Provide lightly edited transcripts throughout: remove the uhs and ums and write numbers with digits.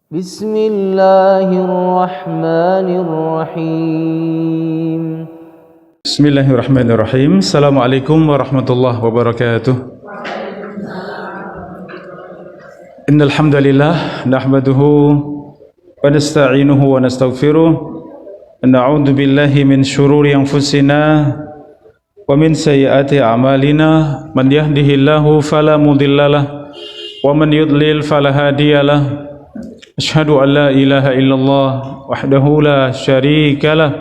بسم الله الرحمن الرحيم Bismillahirrahmanirrahim. Assalamualaikum warahmatullahi wabarakatuh. Innal hamdalillah nahmaduhu wa nasta'inuhu wa nastaghfiruh. Na'udzu billahi min shururi anfusina wa min sayyiati a'malina. Man yahdihillahu fala mudhillalah wa man yudlil fala hadiyalah. Asyhadu an la ilaha illallah wahdahu la syarika lah.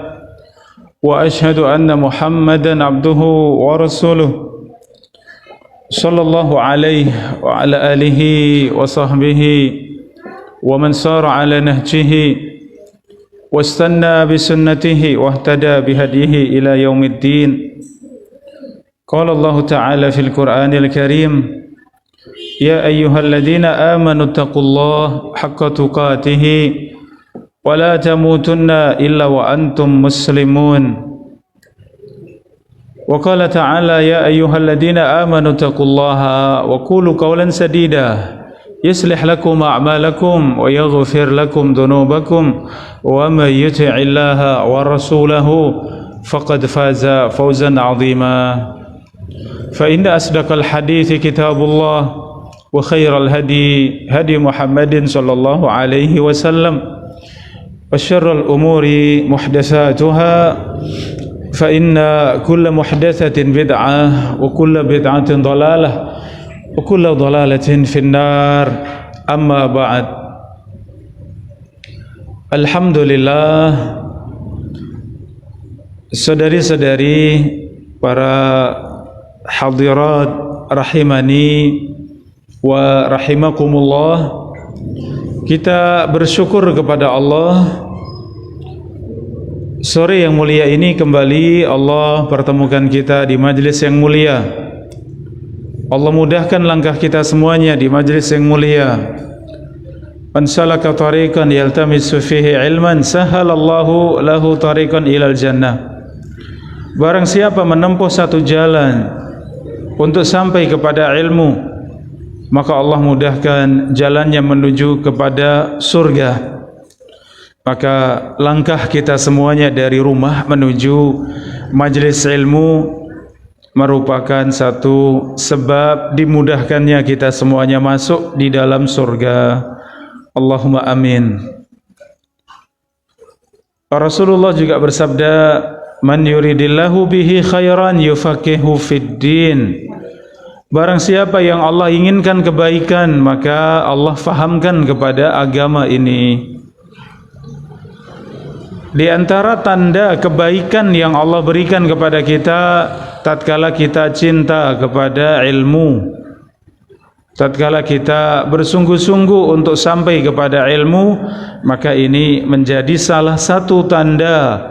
Wa ashhadu anna Muhammadan abduhu wa rasuluh sallallahu alaihi wa ala alihi wa sahbihi wa man sara ala nahjihi wastanna bi sunnatihi wa ihtada bi hadihi ila yaumiddin. Qala Allah ta'ala fil Qur'anil Karim, ya ayyuhalladzina amanu taqullaha haqqa tuqatih wa la tamutunna illa wa antum muslimun. Wa qala ta'ala ya ayyuhalladzina amanu taqullaha wa qulu qawlan sadida yuslih lakum a'malakum wa yaghfir lakum dhunubakum wa may yuti'illaha wa rasulahu faqad faza fawzan 'azima. Fa inna asdaqal hadithi kitabullah wa khairal hadi hadi Muhammadin sallallahu alaihi wasallam wa syarrul umuri muhdatsatuha fa inna kulla muhdatsatin bid'ah wa kulla bid'atin dhalalah wa kulla dhalalatin finnar. Amma ba'd. Alhamdulillah, saudari-saudari, para hadirat rahimani wa rahimakumullah, kita bersyukur kepada Allah. Sore yang mulia ini kembali Allah pertemukan kita di majlis yang mulia. Allah mudahkan langkah kita semuanya di majlis yang mulia. Man salaka tariqan yaltamisu fihi ilman sahalallahu lahu tariqan ilal jannah. Barang siapa menempuh satu jalan untuk sampai kepada ilmu, maka Allah mudahkan jalannya menuju kepada surga. Maka langkah kita semuanya dari rumah menuju majelis ilmu merupakan satu sebab dimudahkannya kita semuanya masuk di dalam surga. Allahumma amin. Rasulullah juga bersabda, man yuridillahu bihi khairan yufaqihu fid din. Barang siapa yang Allah inginkan kebaikan, maka Allah fahamkan kepada agama ini. Di antara tanda kebaikan yang Allah berikan kepada kita tatkala kita cinta kepada ilmu, tatkala kita bersungguh-sungguh untuk sampai kepada ilmu, maka ini menjadi salah satu tanda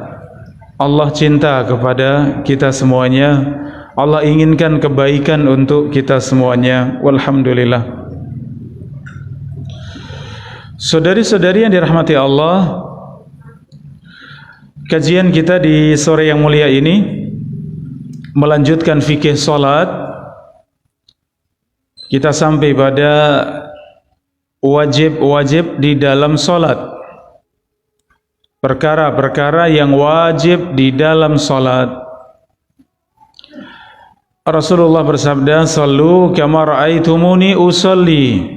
Allah cinta kepada kita semuanya. Allah inginkan kebaikan untuk kita semuanya. Walhamdulillah. Saudari-saudari yang dirahmati Allah, kajian kita di sore yang mulia ini melanjutkan fikih salat. Kita sampai pada wajib-wajib di dalam salat, perkara-perkara yang wajib di dalam salat. Rasulullah bersabda, "Shallu kama ra'aitumuni usolli."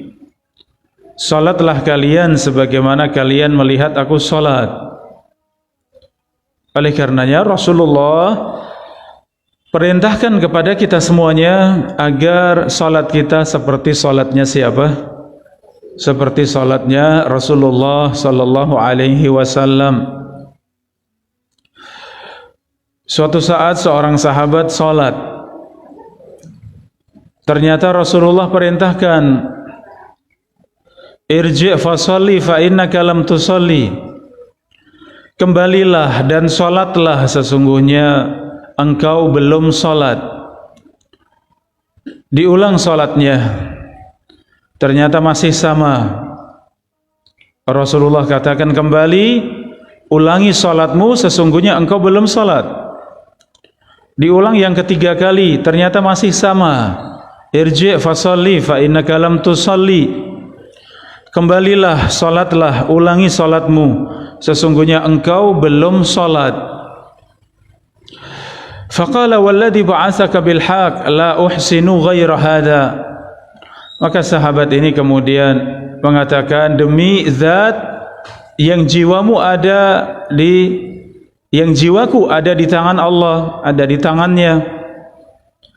Salatlah kalian sebagaimana kalian melihat aku salat. Oleh karenanya Rasulullah perintahkan kepada kita semuanya agar salat kita seperti salatnya siapa? Seperti salatnya Rasulullah sallallahu alaihi wasallam. Suatu saat seorang sahabat salat. Ternyata Rasulullah perintahkan, irji' fasalli fa innaka lam tusalli. Kembalilah dan salatlah, sesungguhnya engkau belum salat. Diulang salatnya, ternyata masih sama. Rasulullah katakan kembali, ulangi salatmu, sesungguhnya engkau belum salat. Diulang yang ketiga kali, ternyata masih sama. Irji' fasalli fa innaka lam tusalli. kembalilah, salatlah, ulangi salatmu, sesungguhnya engkau belum salat. Faqala walladhi ba'atsaka bil haqq la uhsinu ghaira hadha. Maka sahabat ini kemudian mengatakan, demi zat yang jiwaku ada di tangan Allah, ada di tangannya,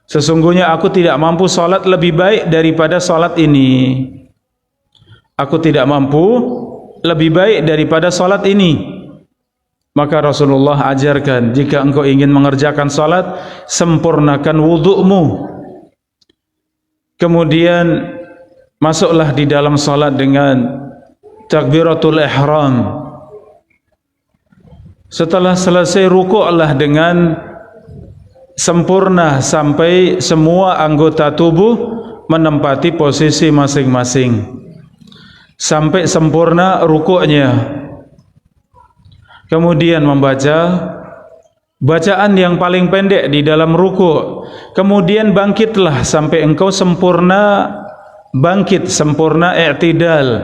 sesungguhnya aku tidak mampu salat lebih baik daripada salat ini. Aku tidak mampu lebih baik daripada salat ini. Maka Rasulullah ajarkan, jika engkau ingin mengerjakan salat, sempurnakan wudu'mu. Kemudian masuklah di dalam salat dengan takbiratul ihram. Setelah selesai rukuklah dengan sempurna sampai semua anggota tubuh menempati posisi masing-masing, sampai sempurna rukuknya. Kemudian membaca bacaan yang paling pendek di dalam rukuk. Kemudian bangkitlah sampai engkau sempurna bangkit, sempurna i'tidal,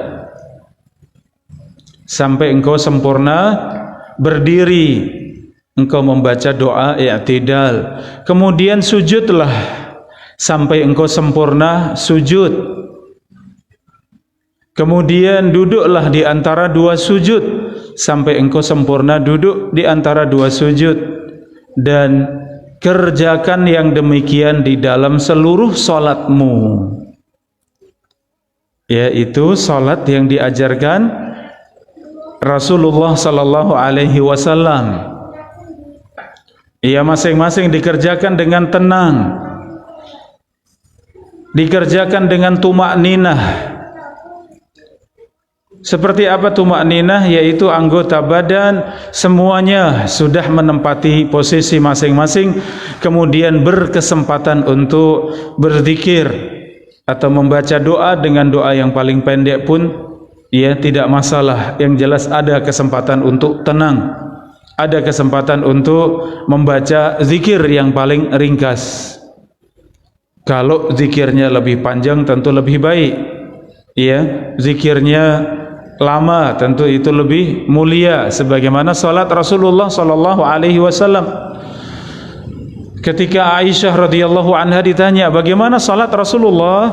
sampai engkau sempurna berdiri, engkau membaca doa i'tidal. Kemudian sujudlah sampai engkau sempurna sujud. Kemudian duduklah di antara dua sujud sampai engkau sempurna duduk di antara dua sujud. Dan kerjakan yang demikian di dalam seluruh salatmu, yaitu salat yang diajarkan Rasulullah sallallahu alaihi wasallam. Ia masing-masing dikerjakan dengan tenang, dikerjakan dengan tumakninah. Seperti apa tumakninah? Yaitu anggota badan semuanya sudah menempati posisi masing-masing, kemudian berkesempatan untuk berzikir atau membaca doa dengan doa yang paling pendek pun ya tidak masalah. Yang jelas ada kesempatan untuk tenang, ada kesempatan untuk membaca zikir yang paling ringkas. Kalau zikirnya lebih panjang tentu lebih baik, ya. Zikirnya lama tentu itu lebih mulia, sebagaimana salat Rasulullah sallallahu alaihi wasallam. Ketika Aisyah radhiyallahu anha ditanya bagaimana salat Rasulullah,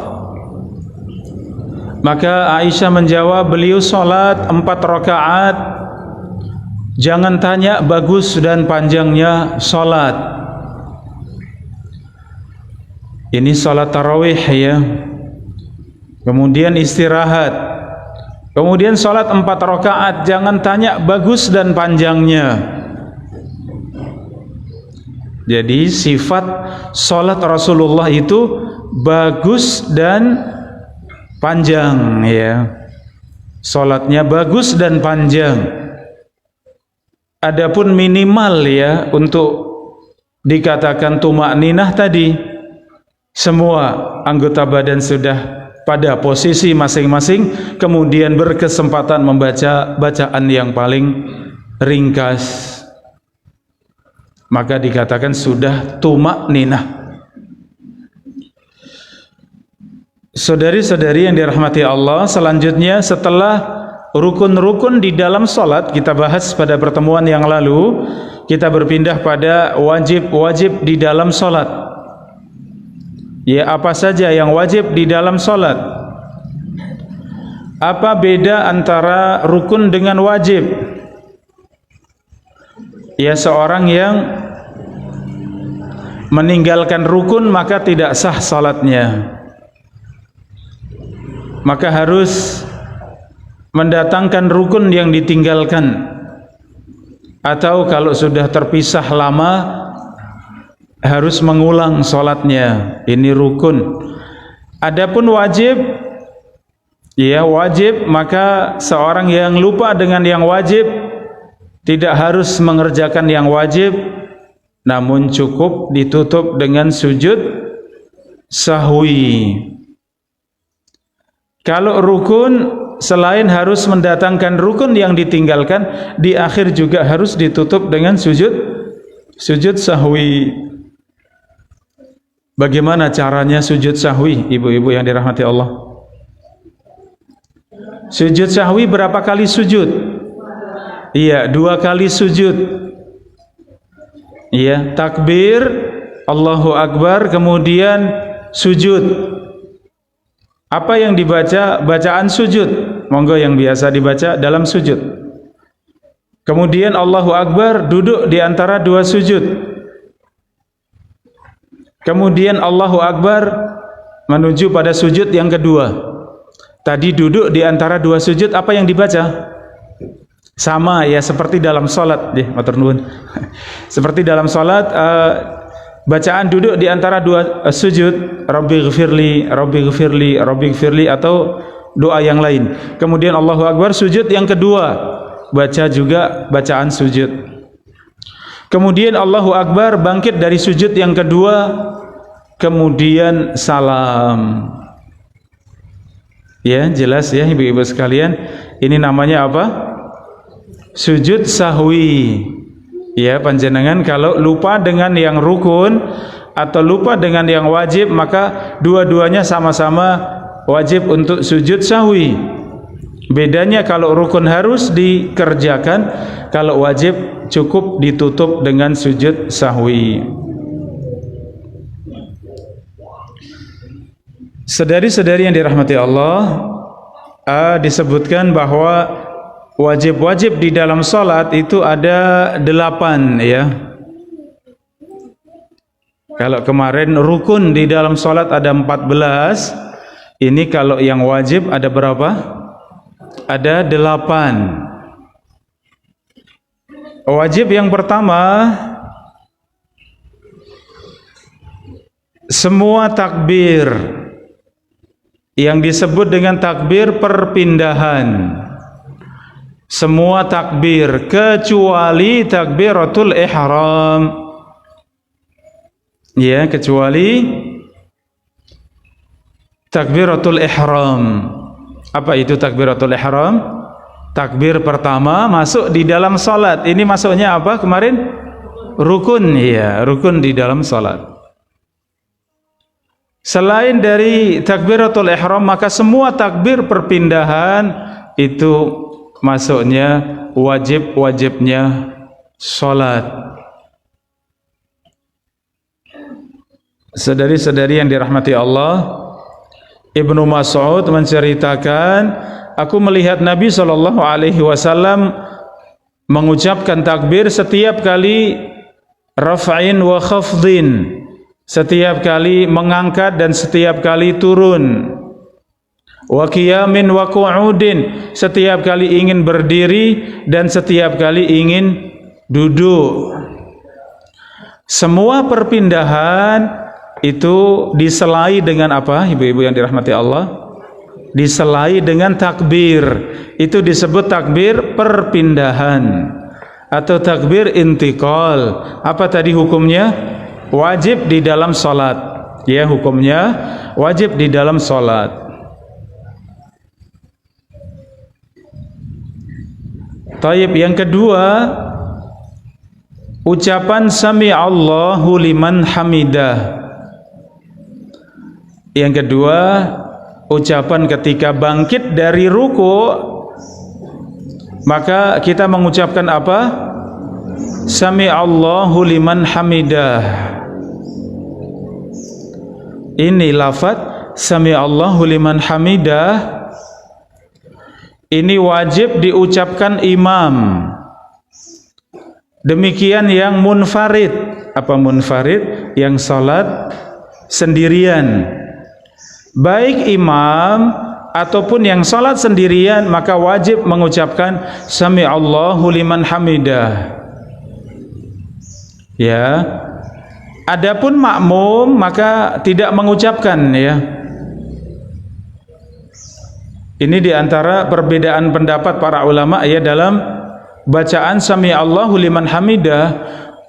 maka Aisyah menjawab, beliau salat 4 rakaat. Jangan tanya bagus dan panjangnya salat. Ini salat tarawih ya. Kemudian istirahat. Kemudian salat 4 rakaat, jangan tanya bagus dan panjangnya. Jadi sifat salat Rasulullah itu bagus dan panjang ya. Salatnya bagus dan panjang. Adapun minimal ya untuk dikatakan tumakninah tadi, semua anggota badan sudah pada posisi masing-masing, kemudian berkesempatan membaca bacaan yang paling ringkas, maka dikatakan sudah tumakninah. Saudari-saudari yang dirahmati Allah, selanjutnya setelah rukun-rukun di dalam salat kita bahas pada pertemuan yang lalu, kita berpindah pada wajib-wajib di dalam salat. Ya, apa saja yang wajib di dalam salat? Apa beda antara rukun dengan wajib? Ya, seorang yang meninggalkan rukun maka tidak sah salatnya, maka harus mendatangkan rukun yang ditinggalkan, atau kalau sudah terpisah lama harus mengulang salatnya. Ini rukun. Adapun wajib, ya wajib, maka seorang yang lupa dengan yang wajib tidak harus mengerjakan yang wajib, namun cukup ditutup dengan sujud sahwi. Kalau rukun, selain harus mendatangkan rukun yang ditinggalkan, di akhir juga harus ditutup dengan sujud sahwi. Bagaimana caranya sujud sahwi, ibu-ibu yang dirahmati Allah? Sujud sahwi berapa kali sujud? Iya, 2 kali sujud. Iya, takbir, Allahu Akbar, kemudian sujud. Apa yang dibaca? Bacaan sujud. Monggo yang biasa dibaca dalam sujud. Kemudian Allahu Akbar, duduk di antara 2 sujud. Kemudian Allahu Akbar menuju pada sujud yang kedua. Tadi duduk di antara 2 sujud, apa yang dibaca? Sama ya, seperti dalam salat deh, matur nuwun. Seperti dalam salat, bacaan duduk di antara 2 sujud, Rabbighfirli, Rabbighfirli, Rabbighfirli, atau doa yang lain. Kemudian Allahu Akbar, sujud yang kedua, baca juga bacaan sujud. Kemudian Allahu Akbar, bangkit dari sujud yang kedua, kemudian salam. Ya, jelas ya ibu-ibu sekalian, ini namanya apa? Sujud sahwi. Ya, panjenengan kalau lupa dengan yang rukun atau lupa dengan yang wajib, maka dua-duanya sama-sama wajib untuk sujud sahwi. Bedanya kalau rukun harus dikerjakan, kalau wajib cukup ditutup dengan sujud sahwi. Saudari-saudari yang dirahmati Allah, disebutkan bahwa wajib-wajib di dalam salat itu ada 8 ya. Kalau kemarin rukun di dalam salat ada 14, ini kalau yang wajib ada berapa? Ada 8. Wajib yang pertama, semua takbir yang disebut dengan takbir perpindahan, semua takbir kecuali takbiratul ihram. Ya, kecuali takbiratul ihram. Apa itu takbiratul ihram? Takbir pertama masuk di dalam salat. Ini masuknya apa kemarin? Rukun, ya, rukun di dalam salat. Selain dari takbiratul ihram, maka semua takbir perpindahan itu masuknya wajib-wajibnya salat. Saudari-saudari yang dirahmati Allah, Ibnu Mas'ud menceritakan, aku melihat Nabi SAW mengucapkan takbir setiap kali raf'in wa khafdin, setiap kali mengangkat dan setiap kali turun, wa qiyamin wa qu'udin, setiap kali ingin berdiri dan setiap kali ingin duduk. Semua perpindahan itu diselai dengan apa, ibu-ibu yang dirahmati Allah? Diselai dengan takbir. Itu disebut takbir perpindahan atau takbir intiqal. Apa tadi hukumnya? Wajib di dalam salat. Ya, hukumnya wajib di dalam salat. Taib, yang kedua, ucapan sami Allahu liman hamidah. Yang kedua, ucapan ketika bangkit dari ruku, maka kita mengucapkan apa? Sami Allahu liman hamidah. Ini lafaz sami Allahu liman hamidah, ini wajib diucapkan imam. Demikian yang munfarid. Apa munfarid? Yang salat sendirian. Baik imam ataupun yang salat sendirian, maka wajib mengucapkan sami Allahu liman hamidah. Ya. Adapun makmum maka tidak mengucapkan, ya. Ini diantara perbedaan pendapat para ulama ya dalam bacaan sami Allahu liman hamidah.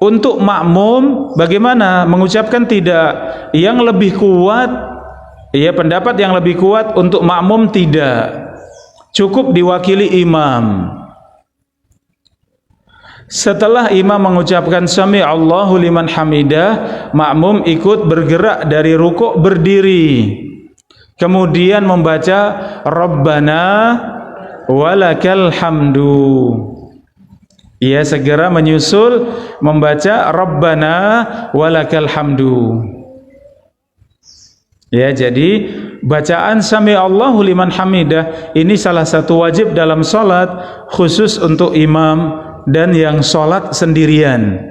Untuk makmum bagaimana mengucapkan? Tidak. Yang lebih kuat, ya, pendapat yang lebih kuat untuk makmum tidak, cukup diwakili imam. Setelah imam mengucapkan sami Allahu liman hamidah, makmum ikut bergerak dari rukuk berdiri, kemudian membaca Rabbana walakal hamdu. Ia segera menyusul membaca Rabbana walakal hamdu. Ya, jadi bacaan Sami Allahu liman hamidah ini salah satu wajib dalam salat, khusus untuk imam dan yang salat sendirian.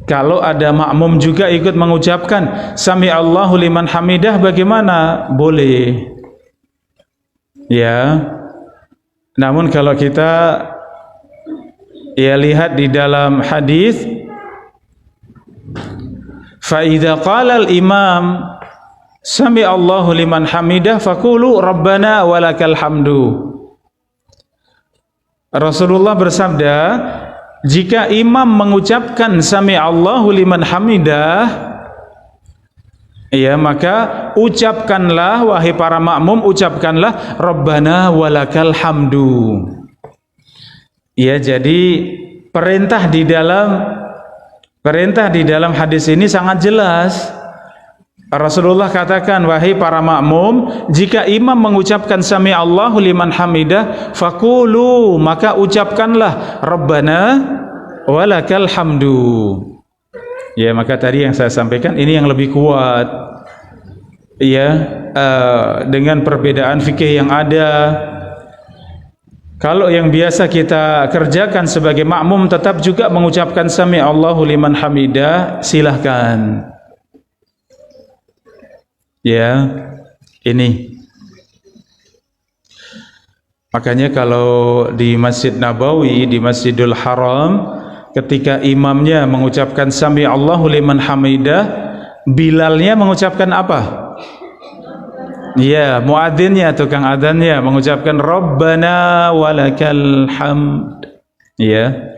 Kalau ada makmum juga ikut mengucapkan Sami Allahu liman hamidah, bagaimana? Boleh. Ya. Namun kalau kita lihat di dalam hadis, fa idza qala al-imam Sami Allahu liman hamidah faqulu Rabbana walakal hamdu. Rasulullah bersabda, jika imam mengucapkan Sami Allahu liman hamidah, ya, maka ucapkanlah, wahai para makmum, ucapkanlah Rabbana walakal hamdu. Ya, jadi perintah di dalam hadis ini sangat jelas. Rasulullah katakan, wahai para makmum, jika imam mengucapkan Sami Allahu liman hamidah faqulu, maka ucapkanlah Rabbana walakal hamdu. Ya, maka tadi yang saya sampaikan ini yang lebih kuat. Ya, dengan perbedaan fikih yang ada. Kalau yang biasa kita kerjakan sebagai makmum tetap juga mengucapkan Sami Allahu liman hamidah, silahkan. Ya, ini. Makanya kalau di Masjid Nabawi, di Masjidil Haram, ketika imamnya mengucapkan Sami Allahu liman hamidah, Bilalnya mengucapkan apa? Ya, muadzinnya, tukang adzannya mengucapkan Rabbana walakal hamd. Ya.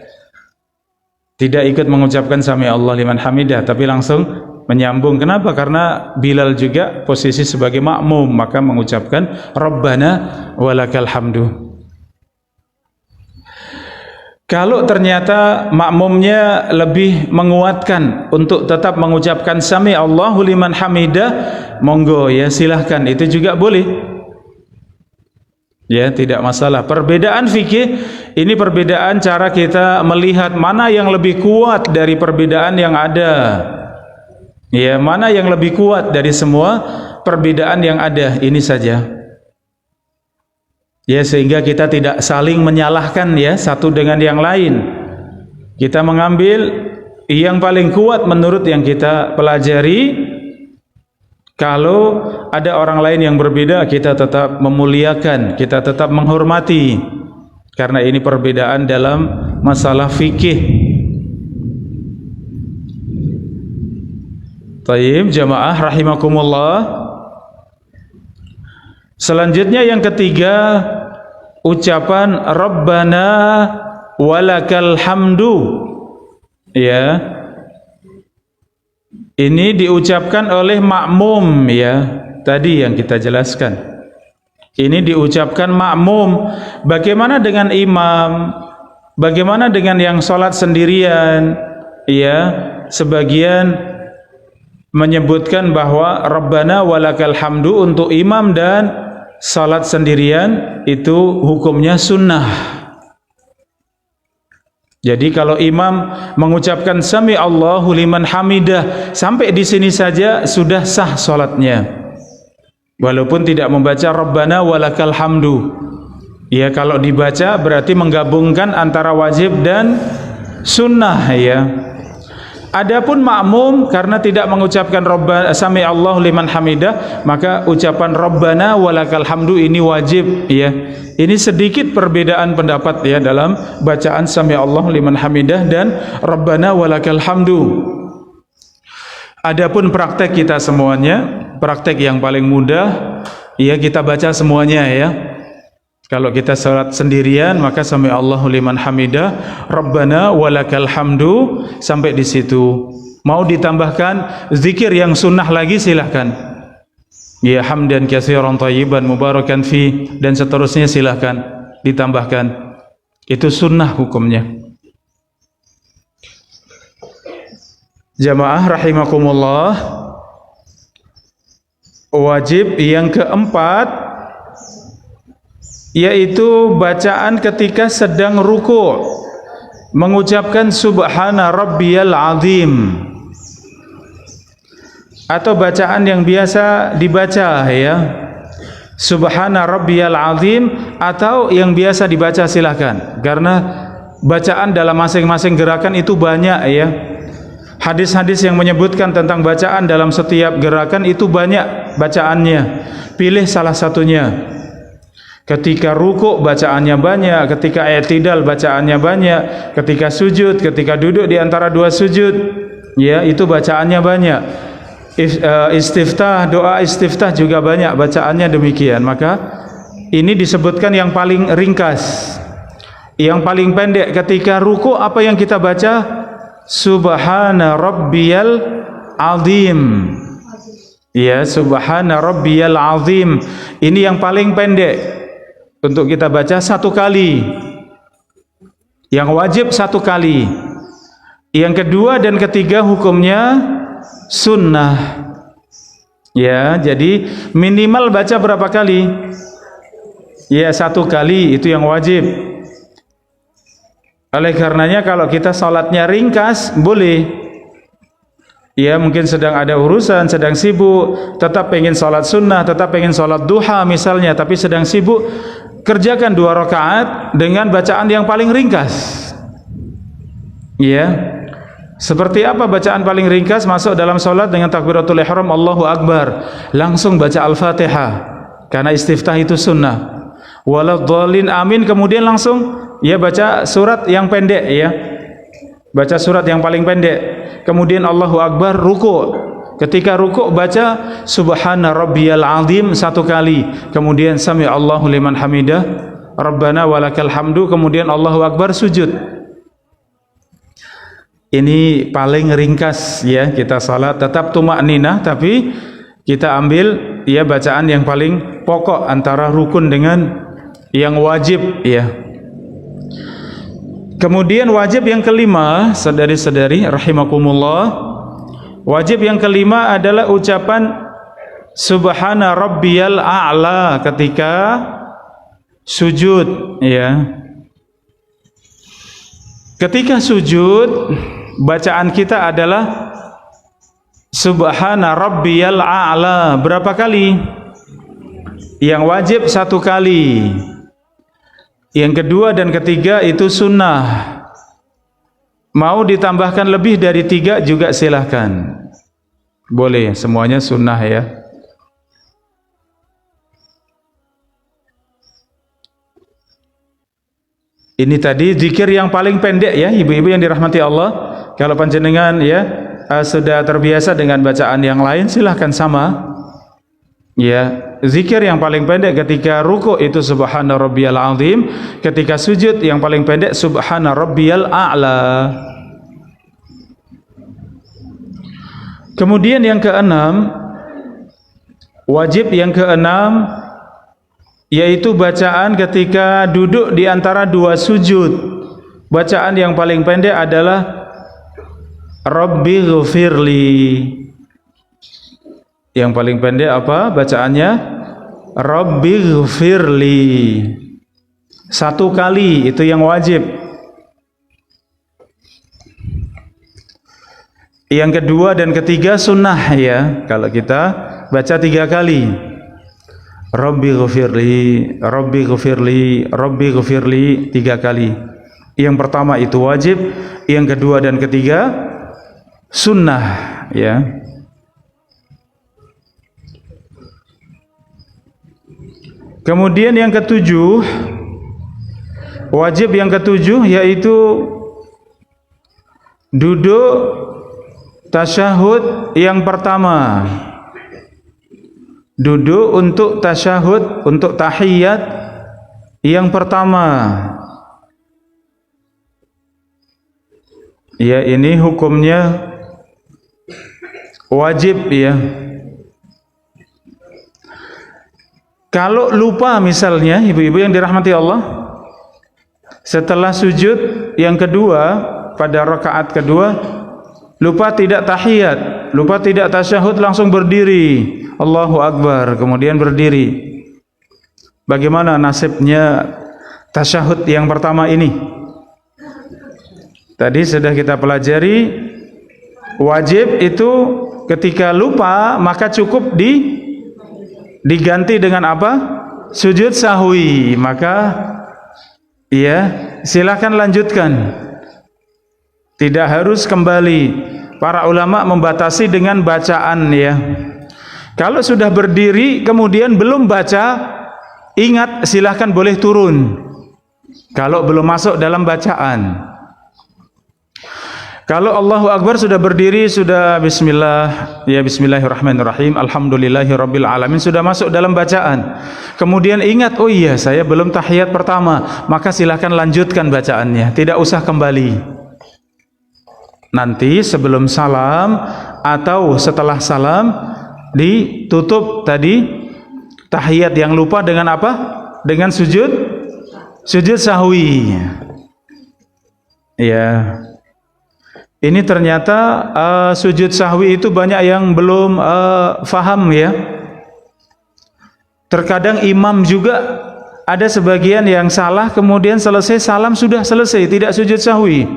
Tidak ikut mengucapkan Sami Allah liman hamidah, tapi langsung menyambung. Kenapa? Karena Bilal juga posisi sebagai makmum, maka mengucapkan Rabbana walakal hamdu. Kalau ternyata makmumnya lebih menguatkan untuk tetap mengucapkan Sami Allahu liman hamidah, monggo ya, silahkan, itu juga boleh. Ya, tidak masalah. Perbedaan fikih ini perbedaan cara kita melihat mana yang lebih kuat dari perbedaan yang ada. Ya, mana yang lebih kuat dari semua perbedaan yang ada, ini saja. Ya, sehingga kita tidak saling menyalahkan ya satu dengan yang lain. Kita mengambil yang paling kuat menurut yang kita pelajari. Kalau ada orang lain yang berbeda, kita tetap memuliakan, kita tetap menghormati, karena ini perbedaan dalam masalah fikih. Taib jamaah rahimakumullah. Selanjutnya yang ketiga, ucapan Rabbana walakal hamdu. Ya. Ini diucapkan oleh makmum ya. Tadi yang kita jelaskan. Ini diucapkan makmum. Bagaimana dengan imam? Bagaimana dengan yang sholat sendirian? Ya, sebagian menyebutkan bahwa Rabbana walakal hamdu untuk imam dan salat sendirian itu hukumnya sunnah. Jadi kalau imam mengucapkan Sami Allahu liman hamidah sampai di sini saja sudah sah salatnya, walaupun tidak membaca Rabbana walakal hamdu. Ya, kalau dibaca berarti menggabungkan antara wajib dan sunnah ya. Adapun makmum karena tidak mengucapkan Rabbana Sami Allahu liman hamidah, maka ucapan Rabbana walakal hamdu ini wajib ya. Ini sedikit perbedaan pendapat ya dalam bacaan Sami Allahu liman hamidah dan Rabbana walakal hamdu. Adapun praktek kita semuanya, praktek yang paling mudah ya, kita baca semuanya ya. Kalau kita salat sendirian maka Sami Allahu liman hamidah, Rabbana walakal hamdu, sampai di situ. Mau ditambahkan zikir yang sunnah lagi silahkan. Ya, hamdan katsiran thayyiban mubarakan fi, dan seterusnya silahkan ditambahkan. Itu sunnah hukumnya. Jamaah rahimakumullah. Wajib yang keempat yaitu bacaan ketika sedang ruku', mengucapkan subhana rabbiyal azim, atau bacaan yang biasa dibaca ya, subhana rabbiyal azim, atau yang biasa dibaca silahkan, karena bacaan dalam masing-masing gerakan itu banyak ya. Hadis-hadis yang menyebutkan tentang bacaan dalam setiap gerakan itu banyak bacaannya. Pilih salah satunya. Ketika ruku' bacaannya banyak, ketika i'tidal bacaannya banyak, ketika sujud, ketika duduk di antara dua sujud, ya itu bacaannya banyak. Istiftah, doa istiftah juga banyak bacaannya demikian. Maka ini disebutkan yang paling ringkas. Yang paling pendek ketika ruku' apa yang kita baca? Subhana rabbiyal azim. Ya, subhana rabbiyal azim. Ini yang paling pendek untuk kita baca satu kali. Yang wajib satu kali. Yang kedua dan ketiga hukumnya sunnah. Ya, jadi minimal baca berapa kali? Ya, satu kali, itu yang wajib. Oleh karenanya kalau kita salatnya ringkas boleh. Ya, mungkin sedang ada urusan, sedang sibuk, tetap pengen salat sunnah, tetap pengen salat duha misalnya, tapi sedang sibuk, kerjakan 2 rakaat dengan bacaan yang paling ringkas. Ya. Seperti apa bacaan paling ringkas? Masuk dalam salat dengan takbiratul ihram Allahu akbar, langsung baca Al-Fatihah karena istiftah itu sunnah. Waladhdallin amin, kemudian langsung ya baca surat yang pendek ya. Baca surat yang paling pendek. Kemudian Allahu akbar, ruku'. Ketika ruku' baca subhana rabbiyal azim satu kali. Kemudian sami Allahu liman hamidah, rabbana walakal hamdu, kemudian Allahu akbar sujud. Ini paling ringkas ya kita salat, tetap tumakninah tapi kita ambil ya bacaan yang paling pokok antara rukun dengan yang wajib ya. Kemudian wajib yang kelima, saudari-saudari rahimakumullah, wajib yang kelima adalah ucapan subhana rabbiyal a'la ketika sujud ya. Ketika sujud bacaan kita adalah subhana rabbiyal a'la berapa kali? Yang wajib satu kali. Yang kedua dan ketiga itu sunnah. Mau ditambahkan lebih dari 3 juga silahkan. Boleh, semuanya sunnah ya. Ini tadi zikir yang paling pendek ya, ibu-ibu yang dirahmati Allah. Kalau panjenengan ya sudah terbiasa dengan bacaan yang lain, silahkan sama. Ya, zikir yang paling pendek ketika ruku' itu subhana rabbiyal azim, ketika sujud yang paling pendek subhana rabbiyal a'la. Kemudian yang keenam, wajib yang keenam yaitu bacaan ketika duduk di antara 2 sujud. Bacaan yang paling pendek adalah Rabbighfirli. Yang paling pendek apa bacaannya? Rabbighfirli. Satu kali, itu yang wajib. Yang kedua dan ketiga sunnah ya. Kalau kita baca 3 kali. Rabbighfirli, Rabbighfirli, Rabbighfirli 3 kali. Yang pertama itu wajib, yang kedua dan ketiga sunnah ya. Kemudian yang ketujuh, wajib yang ketujuh yaitu duduk tasyahud yang pertama. Duduk untuk tasyahud, untuk tahiyat yang pertama. Ya, ini hukumnya wajib ya. Kalau lupa misalnya ibu-ibu yang dirahmati Allah, setelah sujud yang kedua pada rakaat kedua lupa tidak tahiyat, lupa tidak tasyahud, langsung berdiri Allahu Akbar, kemudian berdiri, bagaimana nasibnya tasyahud yang pertama ini? Tadi sudah kita pelajari, wajib itu ketika lupa maka cukup diganti dengan apa? Sujud sahwi. Maka ya, silakan lanjutkan. Tidak harus kembali. Para ulama membatasi dengan bacaan ya. Kalau sudah berdiri kemudian belum baca, ingat silahkan boleh turun. Kalau belum masuk dalam bacaan. Kalau Allahu Akbar sudah berdiri, sudah bismillah, ya bismillahirrahmanirrahim, alhamdulillahirabbil alamin, sudah masuk dalam bacaan. Kemudian ingat, oh iya saya belum tahiyat pertama, maka silahkan lanjutkan bacaannya, tidak usah kembali. Nanti sebelum salam atau setelah salam ditutup tadi tahiyat yang lupa dengan apa? Dengan sujud sahwi. Ya. Ini ternyata sujud sahwi itu banyak yang belum faham ya. Terkadang imam juga ada sebagian yang salah, kemudian selesai salam sudah selesai, tidak sujud sahwi.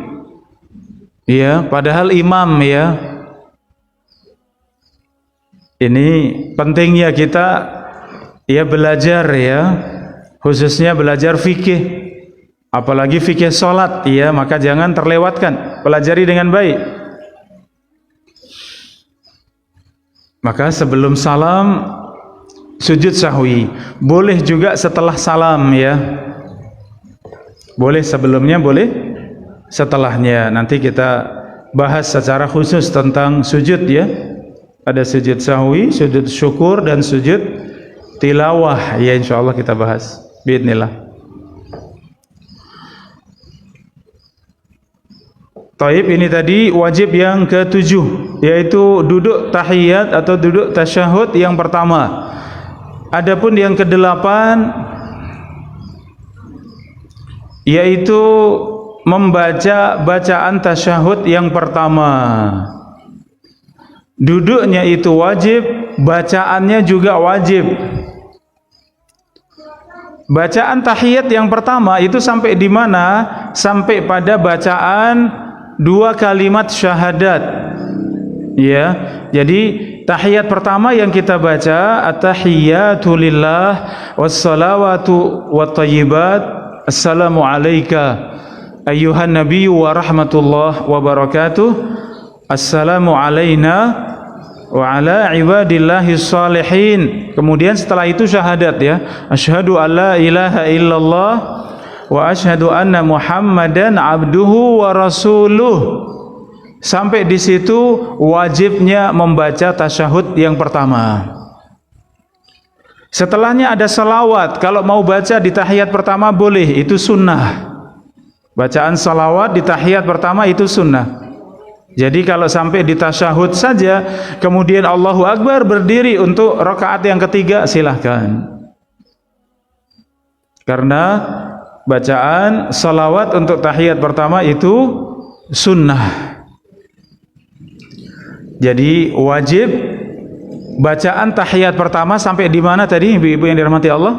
Ya, padahal imam ya. Ini pentingnya kita ya belajar ya, khususnya belajar fikih, apalagi fikih salat ya, maka jangan terlewatkan, pelajari dengan baik. Maka sebelum salam sujud sahwi, boleh juga setelah salam ya. Boleh sebelumnya, boleh setelahnya. Nanti kita bahas secara khusus tentang sujud ya. Ada sujud sahwi, sujud syukur, dan sujud tilawah ya, insyaallah kita bahas biidznillah. Taib, ini tadi wajib yang ke-7, yaitu duduk tahiyat atau duduk tasyahud yang pertama. Adapun yang ke-8 yaitu membaca bacaan tasyahud yang pertama. Duduknya itu wajib, bacaannya juga wajib. Bacaan tahiyat yang pertama itu sampai di mana? Sampai pada bacaan 2 kalimat syahadat. Ya. Jadi tahiyat pertama yang kita baca, at-tahiyyatu lillah wassalawatu wattayyibat, assalamu alayka ayyuhan nabiyyu wa rahmatullah wa barakatuh, assalamu alayna wa ala ibadillahi salihin. Kemudian setelah itu syahadat ya, asyhadu alla ilaha illallah wa asyhadu anna muhammadan abduhu wa rasuluh. Sampai di situ wajibnya membaca tasyahud yang pertama. Setelahnya ada salawat. Kalau mau baca di tahiyat pertama boleh, itu sunnah. Bacaan salawat di tahiyat pertama itu sunnah. Jadi kalau sampai di tasyahud saja, kemudian Allahu Akbar berdiri untuk rakaat yang ketiga, silahkan. Karena bacaan salawat untuk tahiyat pertama itu sunnah. Jadi wajib bacaan tahiyat pertama sampai di mana tadi ibu-ibu yang dirahmati Allah?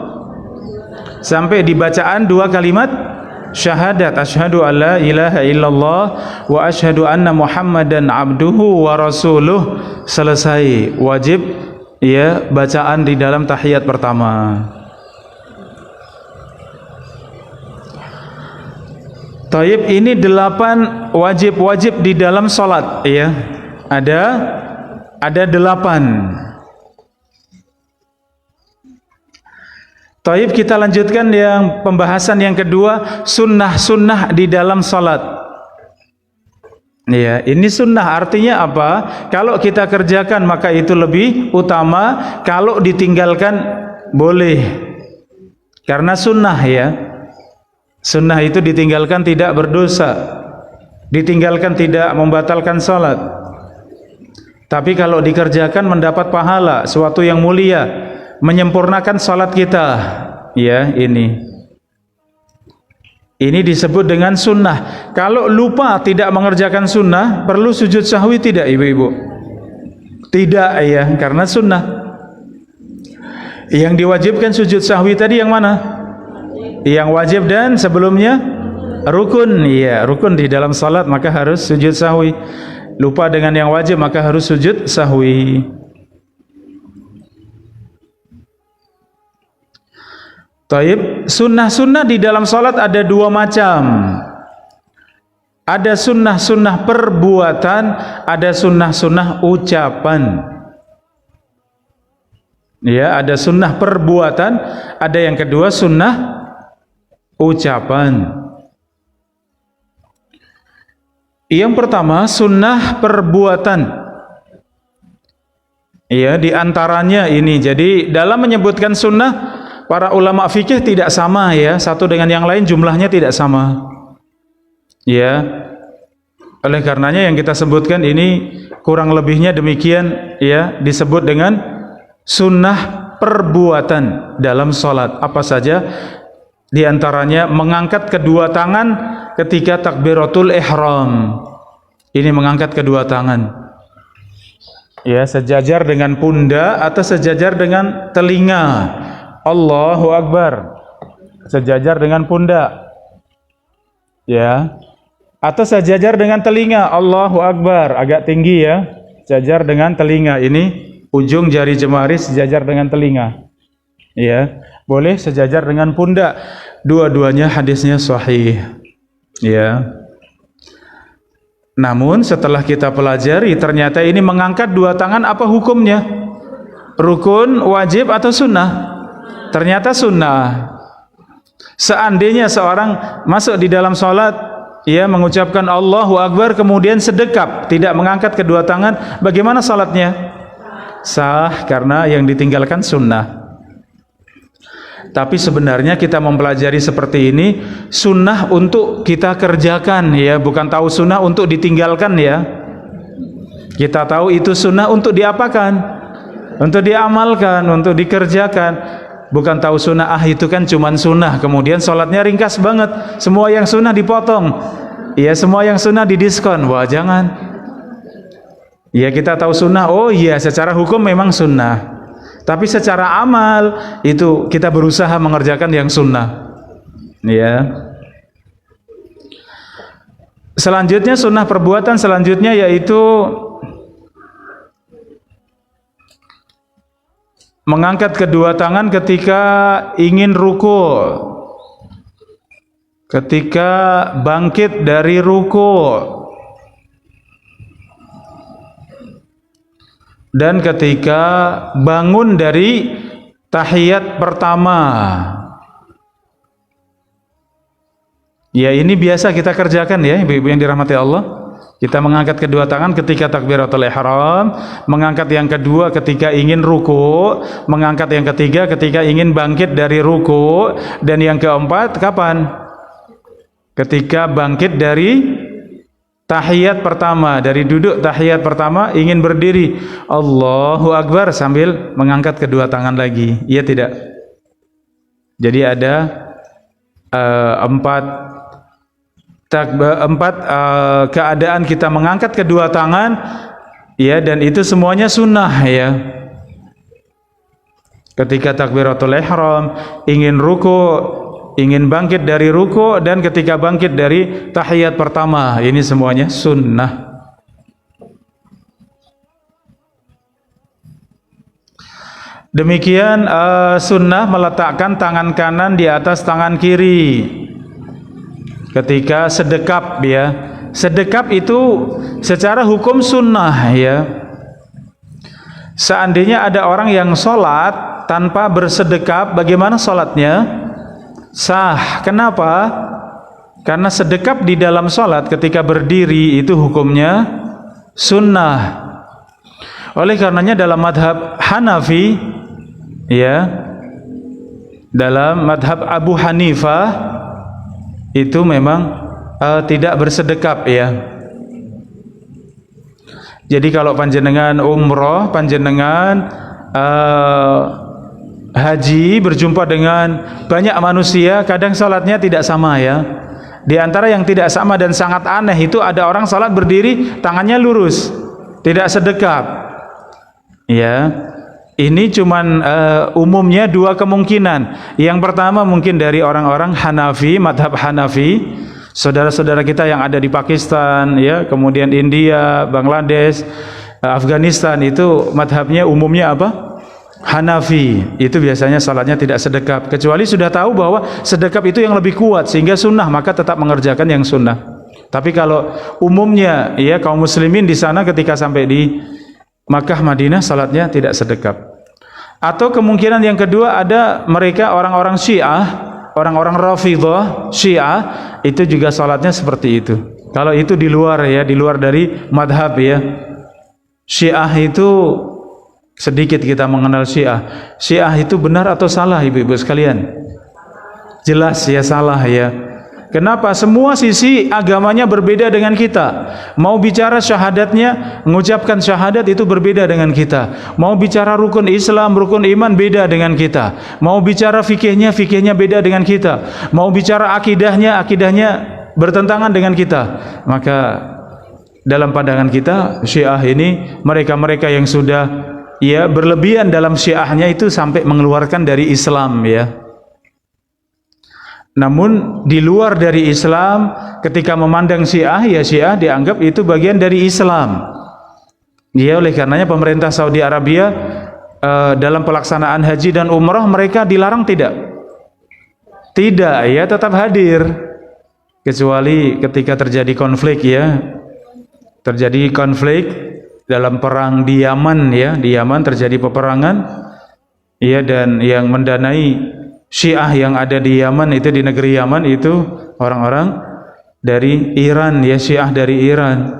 Sampai di bacaan 2 kalimat syahadat, asyhadu alla ilaha illallah wa asyhadu anna muhammadan abduhu wa rasuluh, selesai. Wajib ya bacaan di dalam tahiyat pertama. Taib, ini 8 wajib-wajib di dalam salat ya. Ada 8. Taib, kita lanjutkan yang pembahasan yang kedua, sunnah-sunnah di dalam salat. Ya, ini sunnah artinya apa? Kalau kita kerjakan maka itu lebih utama, kalau ditinggalkan boleh. Karena sunnah ya. Sunnah itu ditinggalkan tidak berdosa. Ditinggalkan tidak membatalkan salat. Tapi kalau dikerjakan mendapat pahala, suatu yang mulia, menyempurnakan salat kita. Ya, ini disebut dengan sunnah. Kalau lupa tidak mengerjakan sunnah, perlu sujud sahwi tidak ibu-ibu? Tidak ya, karena sunnah. Yang diwajibkan sujud sahwi tadi yang mana? Yang wajib dan sebelumnya rukun. Iya, rukun di dalam salat maka harus sujud sahwi. Lupa dengan yang wajib maka harus sujud sahwi. Taib, sunnah-sunnah di dalam salat ada dua macam. Ada sunnah-sunnah perbuatan, ada sunnah-sunnah ucapan. Ya, ada sunnah perbuatan, ada yang kedua sunnah ucapan. Yang pertama sunnah perbuatan. Ya, di antaranya ini. Jadi dalam menyebutkan sunnah, para ulama fikih tidak sama ya, satu dengan yang lain jumlahnya tidak sama. Ya. Oleh karenanya yang kita sebutkan ini kurang lebihnya demikian ya, disebut dengan sunnah perbuatan dalam sholat. Apa saja? Di antaranya mengangkat kedua tangan ketika takbiratul ihram. Ini mengangkat kedua tangan. Ya, sejajar dengan pundak atau sejajar dengan telinga. Allahu Akbar. Sejajar dengan pundak. Ya. Atau sejajar dengan telinga. Allahu Akbar. Agak tinggi ya. Sejajar dengan telinga. Ini ujung jari jemari sejajar dengan telinga. Ya, boleh sejajar dengan pundak. Dua-duanya hadisnya sahih. Ya. Namun setelah kita pelajari ternyata ini mengangkat dua tangan apa hukumnya? Rukun, wajib atau sunnah? Ternyata sunnah. Seandainya seorang masuk di dalam salat, ia mengucapkan Allahu Akbar kemudian sedekap, tidak mengangkat kedua tangan, bagaimana salatnya? Sah karena yang ditinggalkan sunnah. Tapi sebenarnya kita mempelajari seperti ini sunnah untuk kita kerjakan ya, bukan tahu sunnah untuk ditinggalkan ya. Kita tahu itu sunnah untuk diapakan? Untuk diamalkan, untuk dikerjakan. Bukan tahu sunnah, itu kan cuman sunnah, kemudian sholatnya ringkas banget, semua yang sunnah dipotong ya, semua yang sunnah didiskon. Wah, jangan. Ya, kita tahu sunnah, oh iya secara hukum memang sunnah, tapi secara amal itu kita berusaha mengerjakan yang sunnah. Ya. Selanjutnya sunnah perbuatan selanjutnya yaitu mengangkat kedua tangan ketika ingin ruku, ketika bangkit dari ruku, dan ketika bangun dari tahiyat pertama. Ya, ini biasa kita kerjakan ya, ibu-ibu yang dirahmati Allah. Kita mengangkat kedua tangan ketika takbiratul ihram, mengangkat yang kedua ketika ingin ruku, mengangkat yang ketiga ketika ingin bangkit dari ruku, dan yang keempat kapan? Ketika bangkit dari tahiyat pertama, dari duduk tahiyat pertama ingin berdiri, Allahu Akbar sambil mengangkat kedua tangan lagi. Iya tidak? Jadi ada empat keadaan kita mengangkat kedua tangan ya, dan itu semuanya sunnah ya. Ketika takbiratul ihram, ingin ruku, ingin bangkit dari ruku, dan ketika bangkit dari tahiyat pertama, ini semuanya sunnah. Demikian sunnah meletakkan tangan kanan di atas tangan kiri ketika sedekap ya. Sedekap itu secara hukum sunnah ya. Seandainya ada orang yang sholat tanpa bersedekap, bagaimana sholatnya? Sah. Kenapa? Karena sedekap di dalam sholat ketika berdiri itu hukumnya sunnah. Oleh karenanya dalam madhab Hanafi ya, dalam madhab Abu Hanifah itu memang tidak bersedekap ya. Jadi kalau panjenengan umroh, panjenengan haji, berjumpa dengan banyak manusia, kadang salatnya tidak sama ya. Di antara yang tidak sama dan sangat aneh itu ada orang salat berdiri tangannya lurus, tidak sedekap. Ya. Ini cuman umumnya dua kemungkinan. Yang pertama mungkin dari orang-orang Hanafi, madhab Hanafi, saudara-saudara kita yang ada di Pakistan, ya, kemudian India, Bangladesh, Afghanistan, itu madhabnya umumnya apa? Hanafi. Itu biasanya salatnya tidak sedekap, kecuali sudah tahu bahwa sedekap itu yang lebih kuat sehingga sunnah, maka tetap mengerjakan yang sunnah. Tapi kalau umumnya, ya, kaum muslimin di sana ketika sampai di Makkah, Madinah, salatnya tidak sedekap. Atau kemungkinan yang kedua, ada mereka orang-orang Syiah, orang-orang Rafidhah Syiah, itu juga salatnya seperti itu. Kalau itu di luar, ya, di luar dari madhab, ya. Syiah itu sedikit kita mengenal Syiah. Syiah itu benar atau salah, ibu-ibu sekalian? Jelas ya salah, ya. Kenapa? Semua sisi agamanya berbeda dengan kita. Mau bicara syahadatnya, mengucapkan syahadat itu berbeda dengan kita. Mau bicara rukun Islam, rukun iman, beda dengan kita. Mau bicara fikihnya, fikihnya beda dengan kita. Mau bicara akidahnya, akidahnya bertentangan dengan kita. Maka dalam pandangan kita, Syiah ini mereka-mereka yang sudah, ya, berlebihan dalam Syiahnya itu sampai mengeluarkan dari Islam, ya. Namun di luar dari Islam, ketika memandang Syiah, ya Syiah dianggap itu bagian dari Islam. Ya, oleh karenanya pemerintah Saudi Arabia dalam pelaksanaan haji dan umrah mereka dilarang tidak? Tidak, ya, tetap hadir. Kecuali ketika terjadi konflik, ya. Terjadi konflik dalam perang di Yaman, ya. Di Yaman terjadi peperangan, ya, dan yang mendanai Syiah yang ada di Yaman itu, di negeri Yaman itu orang-orang dari Iran, ya, Syiah dari Iran.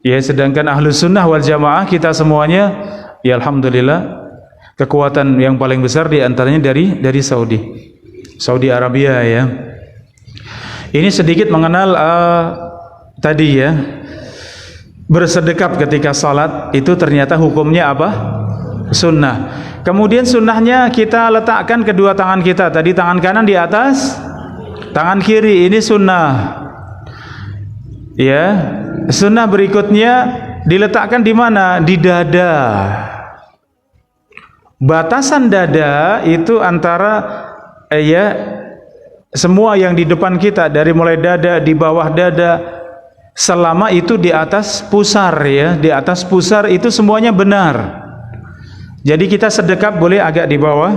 Ya, sedangkan Ahlus Sunnah wal Jamaah kita semuanya, ya, alhamdulillah, kekuatan yang paling besar di antaranya dari Saudi Arabia, ya. Ini sedikit mengenal tadi, ya, bersedekap ketika salat itu ternyata hukumnya apa? Sunnah. Kemudian sunnahnya kita letakkan kedua tangan kita. Tadi tangan kanan di atas tangan kiri, ini sunnah. Ya, sunnah berikutnya diletakkan di mana? Di dada. Batasan dada itu antara ya, semua yang di depan kita, dari mulai dada, di bawah dada, selama itu di atas pusar, ya, di atas pusar itu semuanya benar. Jadi kita sedekap boleh agak di bawah,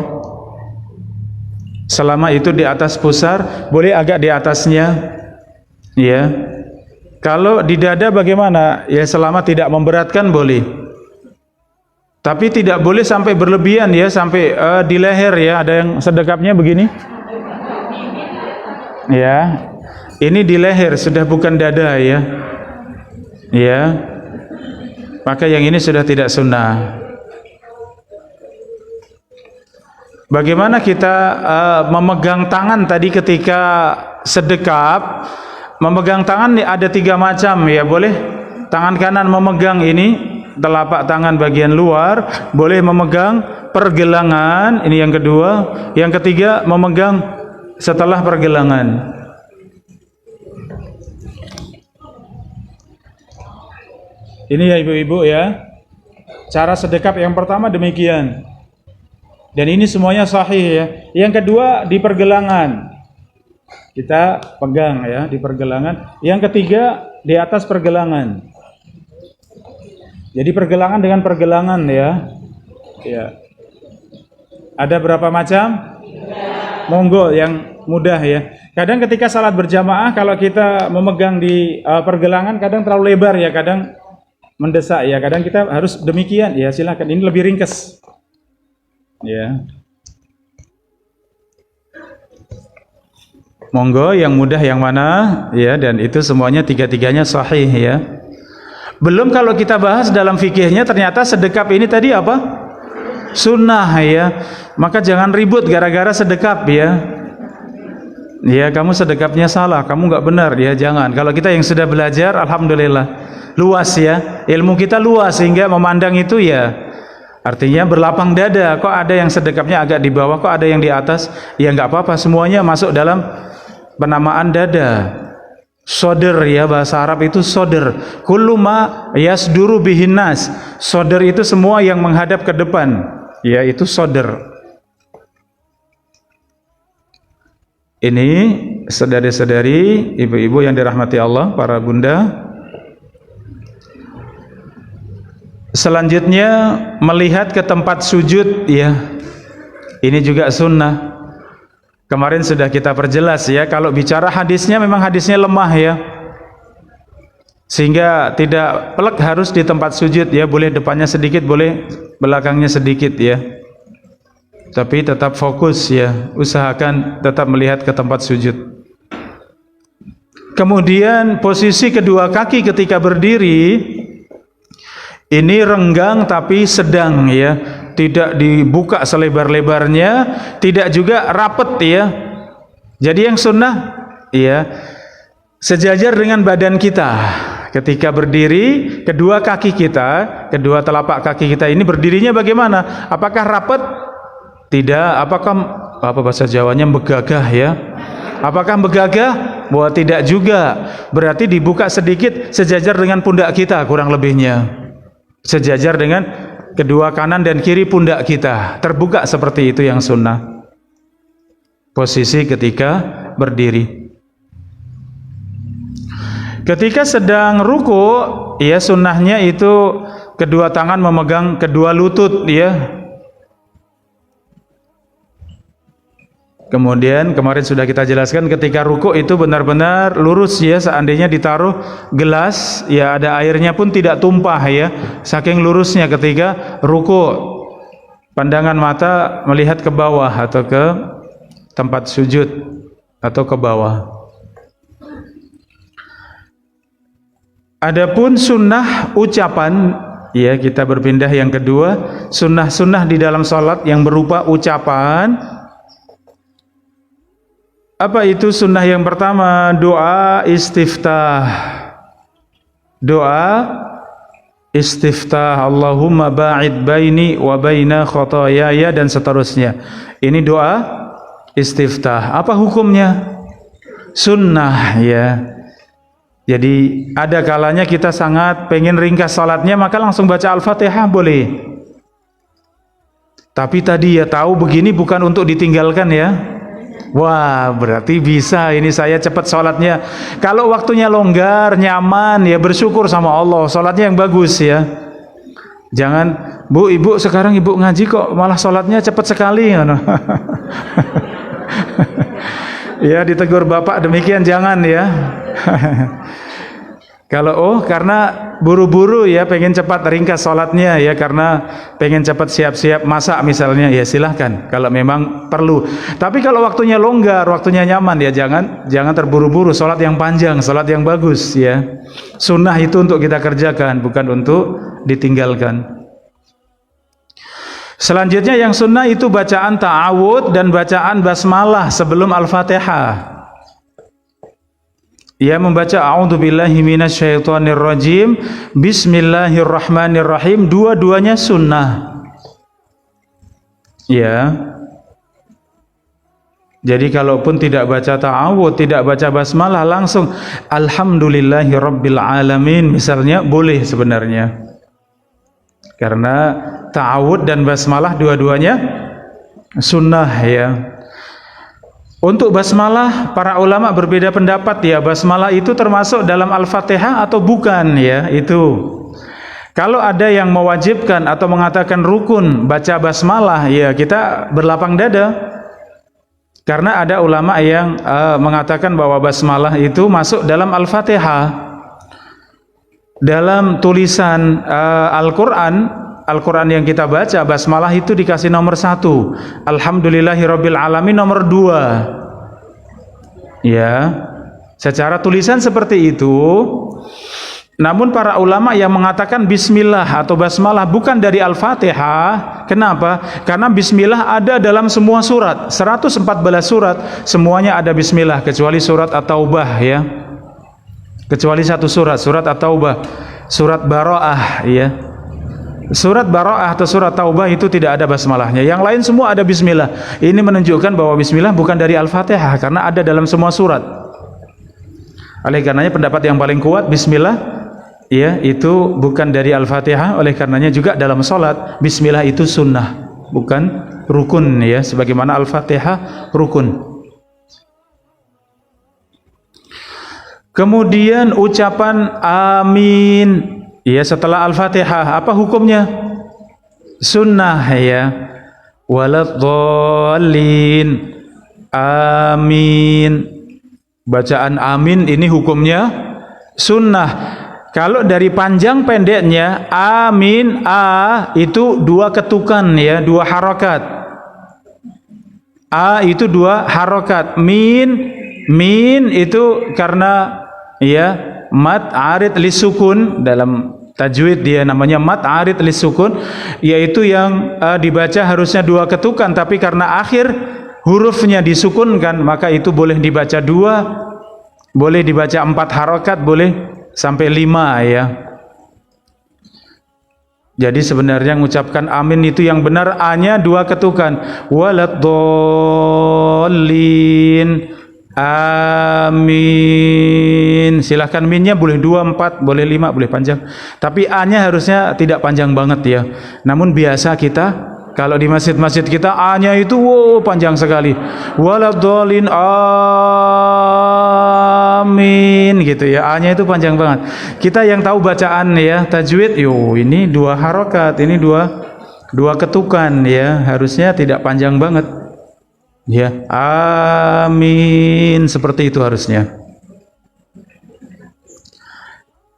selama itu di atas pusar, boleh agak di atasnya, ya. Kalau di dada bagaimana? Ya, selama tidak memberatkan boleh. Tapi tidak boleh sampai berlebihan, ya, sampai di leher, ya. Ada yang sedekapnya begini, ya. Ini di leher, sudah bukan dada, ya. Ya. Maka yang ini sudah tidak sunnah. Bagaimana kita memegang tangan tadi ketika sedekap? Memegang tangan ada 3 macam, ya. Boleh tangan kanan memegang ini telapak tangan bagian luar, boleh memegang pergelangan, ini yang kedua. Yang ketiga memegang setelah pergelangan. Ini ya ibu-ibu, ya, cara sedekap yang pertama demikian. Dan ini semuanya sahih, ya. Yang kedua di pergelangan, kita pegang, ya, di pergelangan. Yang ketiga di atas pergelangan. Jadi pergelangan dengan pergelangan, ya. Ya. Ada berapa macam? Monggo yang mudah, ya. Kadang ketika salat berjamaah kalau kita memegang di pergelangan kadang terlalu lebar, ya, kadang mendesak, ya. Kadang kita harus demikian, ya. Silakan, ini lebih ringkas. Ya. Monggo yang mudah yang mana, ya, dan itu semuanya tiga-tiganya sahih, ya. Belum kalau kita bahas dalam fikihnya ternyata sedekap ini tadi apa? Sunnah, ya. Maka jangan ribut gara-gara sedekap, ya. Ya, kamu sedekapnya salah, kamu nggak benar, ya, jangan. Kalau kita yang sudah belajar, alhamdulillah, luas, ya. Ilmu kita luas sehingga memandang itu, ya, artinya berlapang dada. Kok ada yang sedekapnya agak di bawah, kok ada yang di atas? Ya nggak apa-apa, semuanya masuk dalam penamaan dada. Sodr ya, bahasa Arab itu sodr. Kullu ma yasduru bihin nas. Sodr itu semua yang menghadap ke depan, ya itu sodr. Ini saudari-saudari, ibu-ibu yang dirahmati Allah, para bunda. Selanjutnya melihat ke tempat sujud, ya. Ini juga sunnah. Kemarin sudah kita perjelas ya, kalau bicara hadisnya memang hadisnya lemah ya. Sehingga tidak pelek harus di tempat sujud ya, boleh depannya sedikit, boleh belakangnya sedikit ya. Tapi tetap fokus ya, usahakan tetap melihat ke tempat sujud. Kemudian posisi kedua kaki ketika berdiri ini renggang tapi sedang ya, tidak dibuka selebar-lebarnya, tidak juga rapet ya. Jadi yang sunnah ya, sejajar dengan badan kita. Ketika berdiri, kedua kaki kita, kedua telapak kaki kita ini berdirinya bagaimana? Apakah rapet? Tidak. Apakah apa bahasa Jawanya begagah ya? Apakah begagah? Wah, tidak juga. Berarti dibuka sedikit sejajar dengan pundak kita kurang lebihnya. Sejajar dengan kedua kanan dan kiri pundak kita, terbuka seperti itu yang sunnah. Posisi ketika berdiri. Ketika sedang ruku, ya sunnahnya itu kedua tangan memegang kedua lutut ya. Kemudian kemarin sudah kita jelaskan ketika ruku itu benar-benar lurus ya, seandainya ditaruh gelas ya ada airnya pun tidak tumpah ya, saking lurusnya ketika ruku. Pandangan mata melihat ke bawah atau ke tempat sujud atau ke bawah. Adapun sunnah ucapan ya, kita berpindah yang kedua, sunnah-sunnah di dalam salat yang berupa ucapan. Apa itu sunnah yang pertama? Doa istiftah. Doa istiftah. Allahumma ba'id baini wa baina khotoyaya dan seterusnya. Ini doa istiftah. Apa hukumnya? Sunnah ya. Jadi ada kalanya kita sangat pengen ringkas salatnya, maka langsung baca Al-Fatihah boleh. Tapi tadi ya tahu begini bukan untuk ditinggalkan ya. Wah, berarti bisa ini saya cepat sholatnya. Kalau waktunya longgar, nyaman, ya bersyukur sama Allah. Sholatnya yang bagus ya. Jangan, Bu, Ibu sekarang Ibu ngaji kok malah sholatnya cepat sekali. Ya ditegur Bapak demikian jangan ya. Kalau karena buru-buru ya pengen cepat ringkas sholatnya ya, karena pengen cepat siap-siap masak misalnya, ya silahkan kalau memang perlu. Tapi kalau waktunya longgar, waktunya nyaman ya jangan terburu-buru. Sholat yang panjang, sholat yang bagus ya. Sunnah itu untuk kita kerjakan, bukan untuk ditinggalkan. Selanjutnya yang sunnah itu bacaan ta'awud dan bacaan basmalah sebelum Al-Fatihah. Ya, membaca a'udzubillahi minasyaitonirrajim, bismillahirrahmanirrahim, dua-duanya sunnah. Ya. Jadi kalaupun tidak baca ta'awud, tidak baca basmalah, langsung alhamdulillahirabbil alamin misalnya boleh sebenarnya. Karena ta'awud dan basmalah dua-duanya sunnah ya. Untuk basmalah para ulama berbeda pendapat ya, basmalah itu termasuk dalam Al-Fatihah atau bukan ya, itu. Kalau ada yang mewajibkan atau mengatakan rukun baca basmalah ya, kita berlapang dada. Karena ada ulama yang mengatakan bahwa basmalah itu masuk dalam Al-Fatihah. Dalam tulisan Al-Quran yang kita baca, basmalah itu dikasih nomor 1, alhamdulillahirabbil alamin nomor 2 ya, secara tulisan seperti itu. Namun para ulama yang mengatakan bismillah atau basmalah bukan dari Al-Fatihah. Kenapa? Karena bismillah ada dalam semua surat, 114 surat semuanya ada bismillah, kecuali surat At-Taubah ya, kecuali satu surat, surat At-Taubah, surat Bara'ah ya. Surat Bara'ah atau surat Taubah itu tidak ada basmalahnya. Yang lain semua ada bismillah. Ini menunjukkan bahwa bismillah bukan dari Al-Fatihah karena ada dalam semua surat. Oleh karenanya pendapat yang paling kuat bismillah ya itu bukan dari Al-Fatihah. Oleh karenanya juga dalam salat bismillah itu sunnah, bukan rukun ya, sebagaimana Al-Fatihah rukun. Kemudian ucapan amin ya setelah Al-Fatihah apa hukumnya? Sunnah ya. Waladhdallin. Amin. Bacaan amin ini hukumnya sunnah. Kalau dari panjang pendeknya amin itu dua ketukan ya, dua harokat. Itu dua harokat. Min itu karena ya mad arid lisukun, dalam tajwid dia namanya mad arid lisukun, yaitu yang dibaca harusnya dua ketukan, tapi karena akhir hurufnya disukunkan maka itu boleh dibaca dua, boleh dibaca 4 harokat, boleh sampai 5 ya. Jadi sebenarnya mengucapkan amin itu yang benar A-nya 2 ketukan. Waladhdallin. Amin. Silahkan minnya boleh 2, 4, boleh 5, boleh panjang. Tapi A-nya harusnya tidak panjang banget ya. Namun biasa kita kalau di masjid-masjid kita A-nya itu panjang sekali. Waladhdallin amin gitu ya. A-nya itu panjang banget. Kita yang tahu bacaan ya tajwid, ini 2 harokat, ini dua ketukan ya. Harusnya tidak panjang banget. Ya, amin seperti itu harusnya.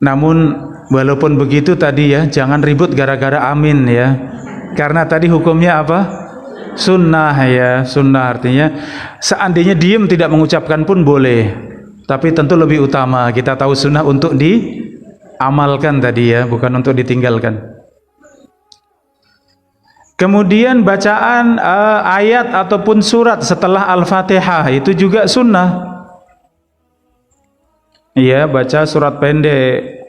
Namun walaupun begitu tadi ya, jangan ribut gara-gara amin ya. Karena tadi hukumnya apa? Sunnah ya. Sunnah artinya seandainya diem tidak mengucapkan pun boleh. Tapi tentu lebih utama kita tahu sunnah untuk diamalkan tadi ya, bukan untuk ditinggalkan. Kemudian bacaan ayat ataupun surat setelah Al-Fatihah itu juga sunnah. Ya, baca surat pendek,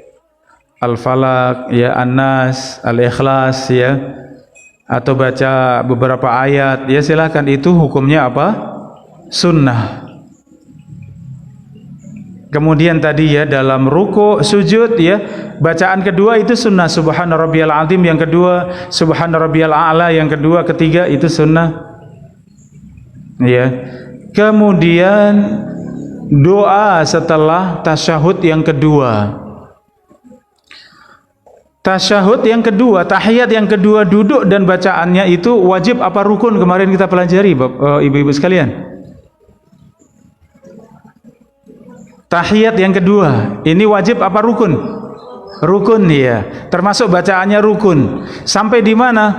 Al-Falaq, ya, An-Nas, Al-Ikhlas ya, atau baca beberapa ayat, ya silakan, itu hukumnya apa? Sunnah. Kemudian tadi ya dalam ruku, sujud ya, bacaan kedua itu sunnah, subhana rabbiyal azim yang kedua, subhana rabbiyal a'la yang kedua, ketiga itu sunnah. Ya. Kemudian doa setelah tasyahud yang kedua. Tasyahud yang kedua, tahiyat yang kedua, duduk dan bacaannya itu wajib apa rukun? Kemarin kita pelajari ibu-ibu sekalian. Tahiyat yang kedua, ini wajib apa rukun? Rukun ya. Termasuk bacaannya rukun. Sampai di mana?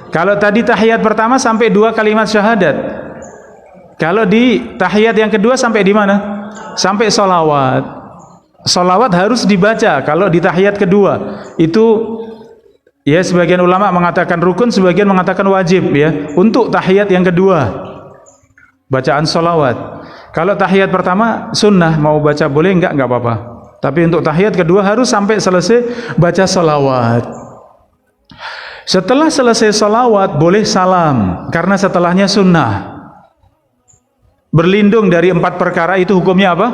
Kalau tadi tahiyat pertama sampai 2 kalimat syahadat. Kalau di tahiyat yang kedua sampai di mana? Sampai sholawat. Sholawat harus dibaca kalau di tahiyat kedua. Itu ya sebagian ulama mengatakan rukun, sebagian mengatakan wajib ya. Untuk tahiyat yang kedua, bacaan sholawat. Kalau tahiyat pertama sunnah, mau baca boleh, enggak apa-apa. Tapi untuk tahiyat kedua harus sampai selesai baca sholawat. Setelah selesai sholawat boleh salam, karena setelahnya sunnah. Berlindung dari 4 perkara itu hukumnya apa?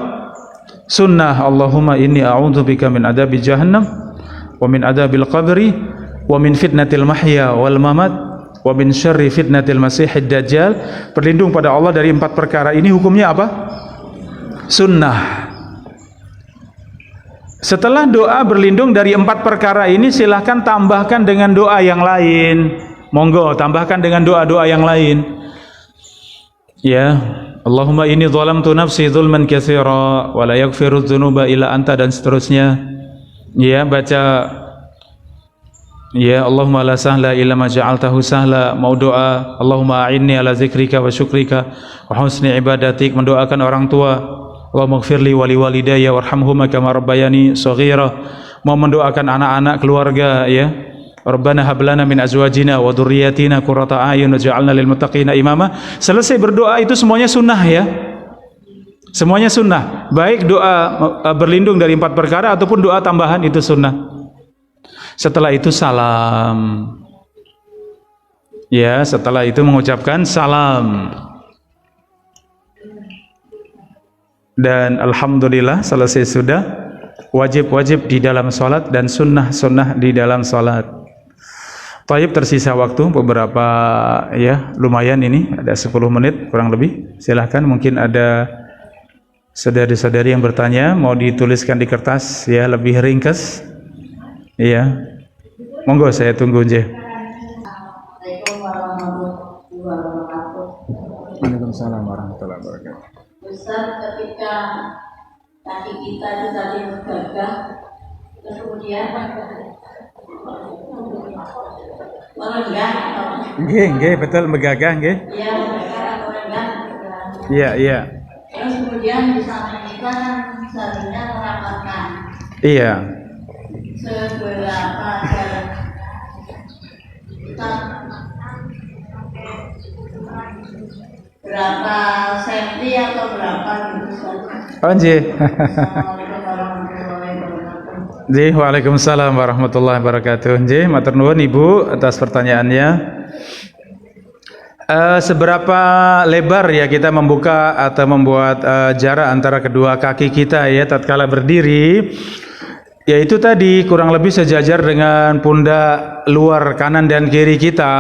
Sunnah. Allahumma inni a'udzubika min adzabi jahannam wa min adzabil qabri wa min fitnatil mahya wal mamat wa min syarri fitnatil masihid dajjal. Berlindung pada Allah dari 4 perkara ini hukumnya apa? Sunnah. Setelah doa berlindung dari 4 perkara ini, silahkan tambahkan dengan doa yang lain. Monggo tambahkan dengan doa-doa yang lain. Ya, Allahumma inni zalamtu nafsi zulman katsira wa la yaghfiru dzunuba illa anta, dan seterusnya. Ya, baca ya Allahumma la sahla illa ma ja'altahu sahla. Mau doa Allahumma a'inni ala zikrika wa syukrika wa husni ibadatik, mendoakan orang tua. Allahumma ighfirli wa liwalidayya warhamhuma kama rabbayani shaghira. Mau mendoakan anak-anak, keluarga ya. Rabbana hab lana min azwajina wa dzurriyyatina qurrata a'yun waj'alna lil muttaqina imama. Selesai berdoa itu semuanya sunnah ya. Semuanya sunnah. Baik doa berlindung dari 4 perkara ataupun doa tambahan itu sunnah. Setelah itu salam. Ya, setelah itu mengucapkan salam. dan alhamdulillah selesai sudah wajib-wajib di dalam salat dan sunnah-sunnah di dalam salat. Taib, tersisa waktu beberapa ya, lumayan ini ada 10 menit kurang lebih. Silahkan, mungkin ada saudari-saudari yang bertanya, mau dituliskan di kertas ya, lebih ringkas. Iya. Monggo, saya tunggu aja. Waalaikumsalam warahmatullahi wabarakatuh. Ustaz, ketika kaki kita itu tadi bergagah, kemudian melenggang atau Nggih, betul, megagah nggih. ya melenggang atau melenggang. Iya. Terus kemudian di samping kita kan seharusnya merapatkan Iya. seberapa jarak kita, berapa senti atau berapa gitu Ustaz. Oh nggih. Assalamualaikum warahmatullahi wabarakatuh. Nggih, waalaikumsalam warahmatullahi wabarakatuh. Nggih, matur nuwun Ibu atas pertanyaannya. Seberapa lebar ya kita membuka atau membuat jarak antara kedua kaki kita ya tatkala berdiri? Yaitu tadi kurang lebih sejajar dengan pundak luar kanan dan kiri kita.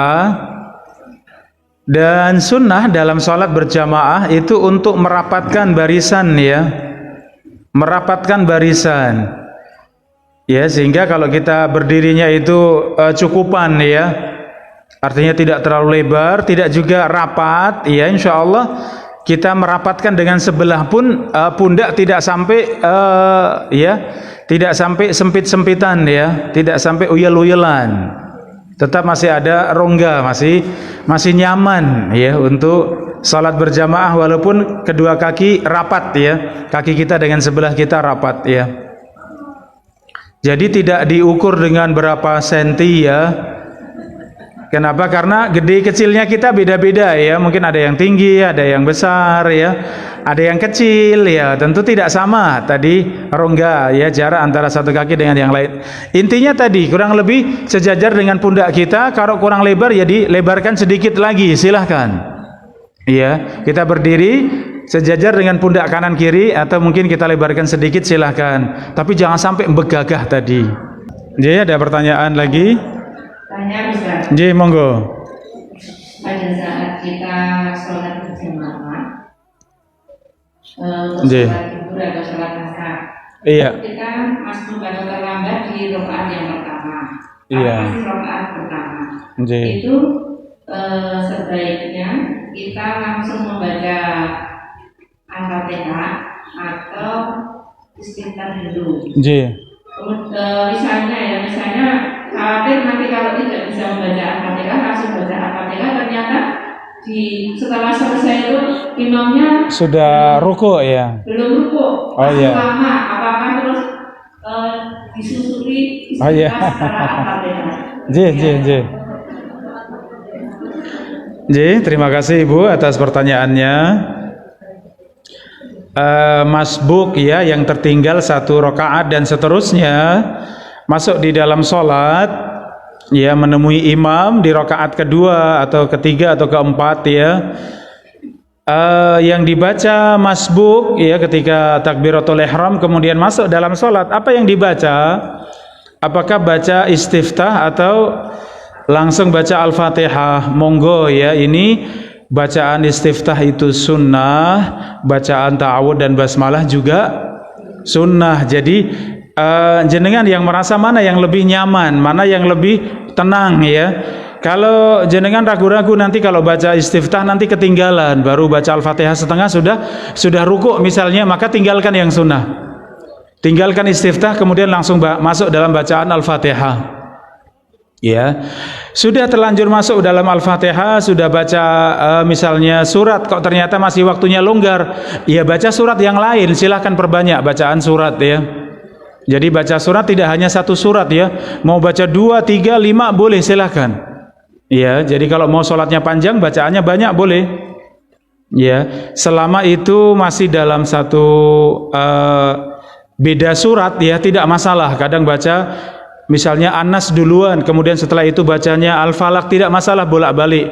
Dan sunnah dalam sholat berjamaah itu untuk merapatkan barisan ya, merapatkan barisan ya, sehingga kalau kita berdirinya itu cukupan ya, artinya tidak terlalu lebar, tidak juga rapat ya, insya Allah kita merapatkan dengan sebelah pun pundak tidak sampai ya, tidak sampai sempit-sempitan ya, tidak sampai uyel-uyelan, tetap masih ada rongga, masih nyaman ya untuk salat berjamaah walaupun kedua kaki rapat ya, kaki kita dengan sebelah kita rapat ya. Jadi tidak diukur dengan berapa senti ya. Kenapa? Karena gede kecilnya kita beda-beda ya. Mungkin ada yang tinggi, ada yang besar ya, ada yang kecil ya. Tentu tidak sama tadi rongga ya, jarak antara satu kaki dengan yang lain. Intinya tadi kurang lebih sejajar dengan pundak kita. Kalau kurang lebar ya dilebarkan sedikit lagi, silahkan. Ya, kita berdiri sejajar dengan pundak kanan kiri atau mungkin kita lebarkan sedikit, silahkan. Tapi jangan sampai begagah tadi. Jadi ada pertanyaan lagi? Tanya Ustaz. Ji, monggo. Pada saat kita sholat berjamaah, Ji. sholat zuhur atau sholat asar, Iya. kita masuk atau terlambat di rakaat yang pertama. Iya. Apa sih rakaat pertama? Ji. Itu sebaiknya kita langsung membaca Al-Fatihah atau istighfar dulu. Ji. Misalnya khawatir nanti kalau tidak bisa membaca Al-Fatihah, langsung baca Al-Fatihah, ternyata setelah selesai itu imamnya Sudah ruku ya? belum ruku, Oh, masih iya. lama, apakah terus disusuri Oh, iya. setelah Al-Fatihah? Ji. Ji, terima kasih Ibu atas pertanyaannya. Masbuk ya, yang tertinggal satu rakaat dan seterusnya, masuk di dalam sholat ya, menemui imam di rakaat kedua atau ketiga atau keempat ya, yang dibaca masbuk ya ketika takbiratul ihram kemudian masuk dalam sholat, apa yang dibaca? Apakah baca istiftah atau langsung baca Al-Fatihah? Monggo ya, ini bacaan istiftah itu sunnah, bacaan ta'awud dan basmalah juga sunnah. Jadi jenengan yang merasa mana yang lebih nyaman, mana yang lebih tenang ya. Kalau jenengan ragu-ragu nanti kalau baca istiftah nanti ketinggalan, baru baca Al-Fatihah setengah sudah ruku misalnya, maka tinggalkan yang sunnah. Tinggalkan istiftah kemudian langsung masuk dalam bacaan Al-Fatihah. Ya, sudah terlanjur masuk dalam Al-Fatihah, sudah baca misalnya surat, kok ternyata masih waktunya longgar, ya baca surat yang lain, silahkan perbanyak bacaan surat ya. Jadi baca surat tidak hanya satu surat ya, mau baca 2, 3, 5 boleh, silahkan. Ya, jadi kalau mau sholatnya panjang, bacaannya banyak boleh. Ya, selama itu masih dalam satu beda surat ya, tidak masalah. Kadang baca misalnya An-Nas duluan, kemudian setelah itu bacanya Al-Falaq, tidak masalah, bolak-balik.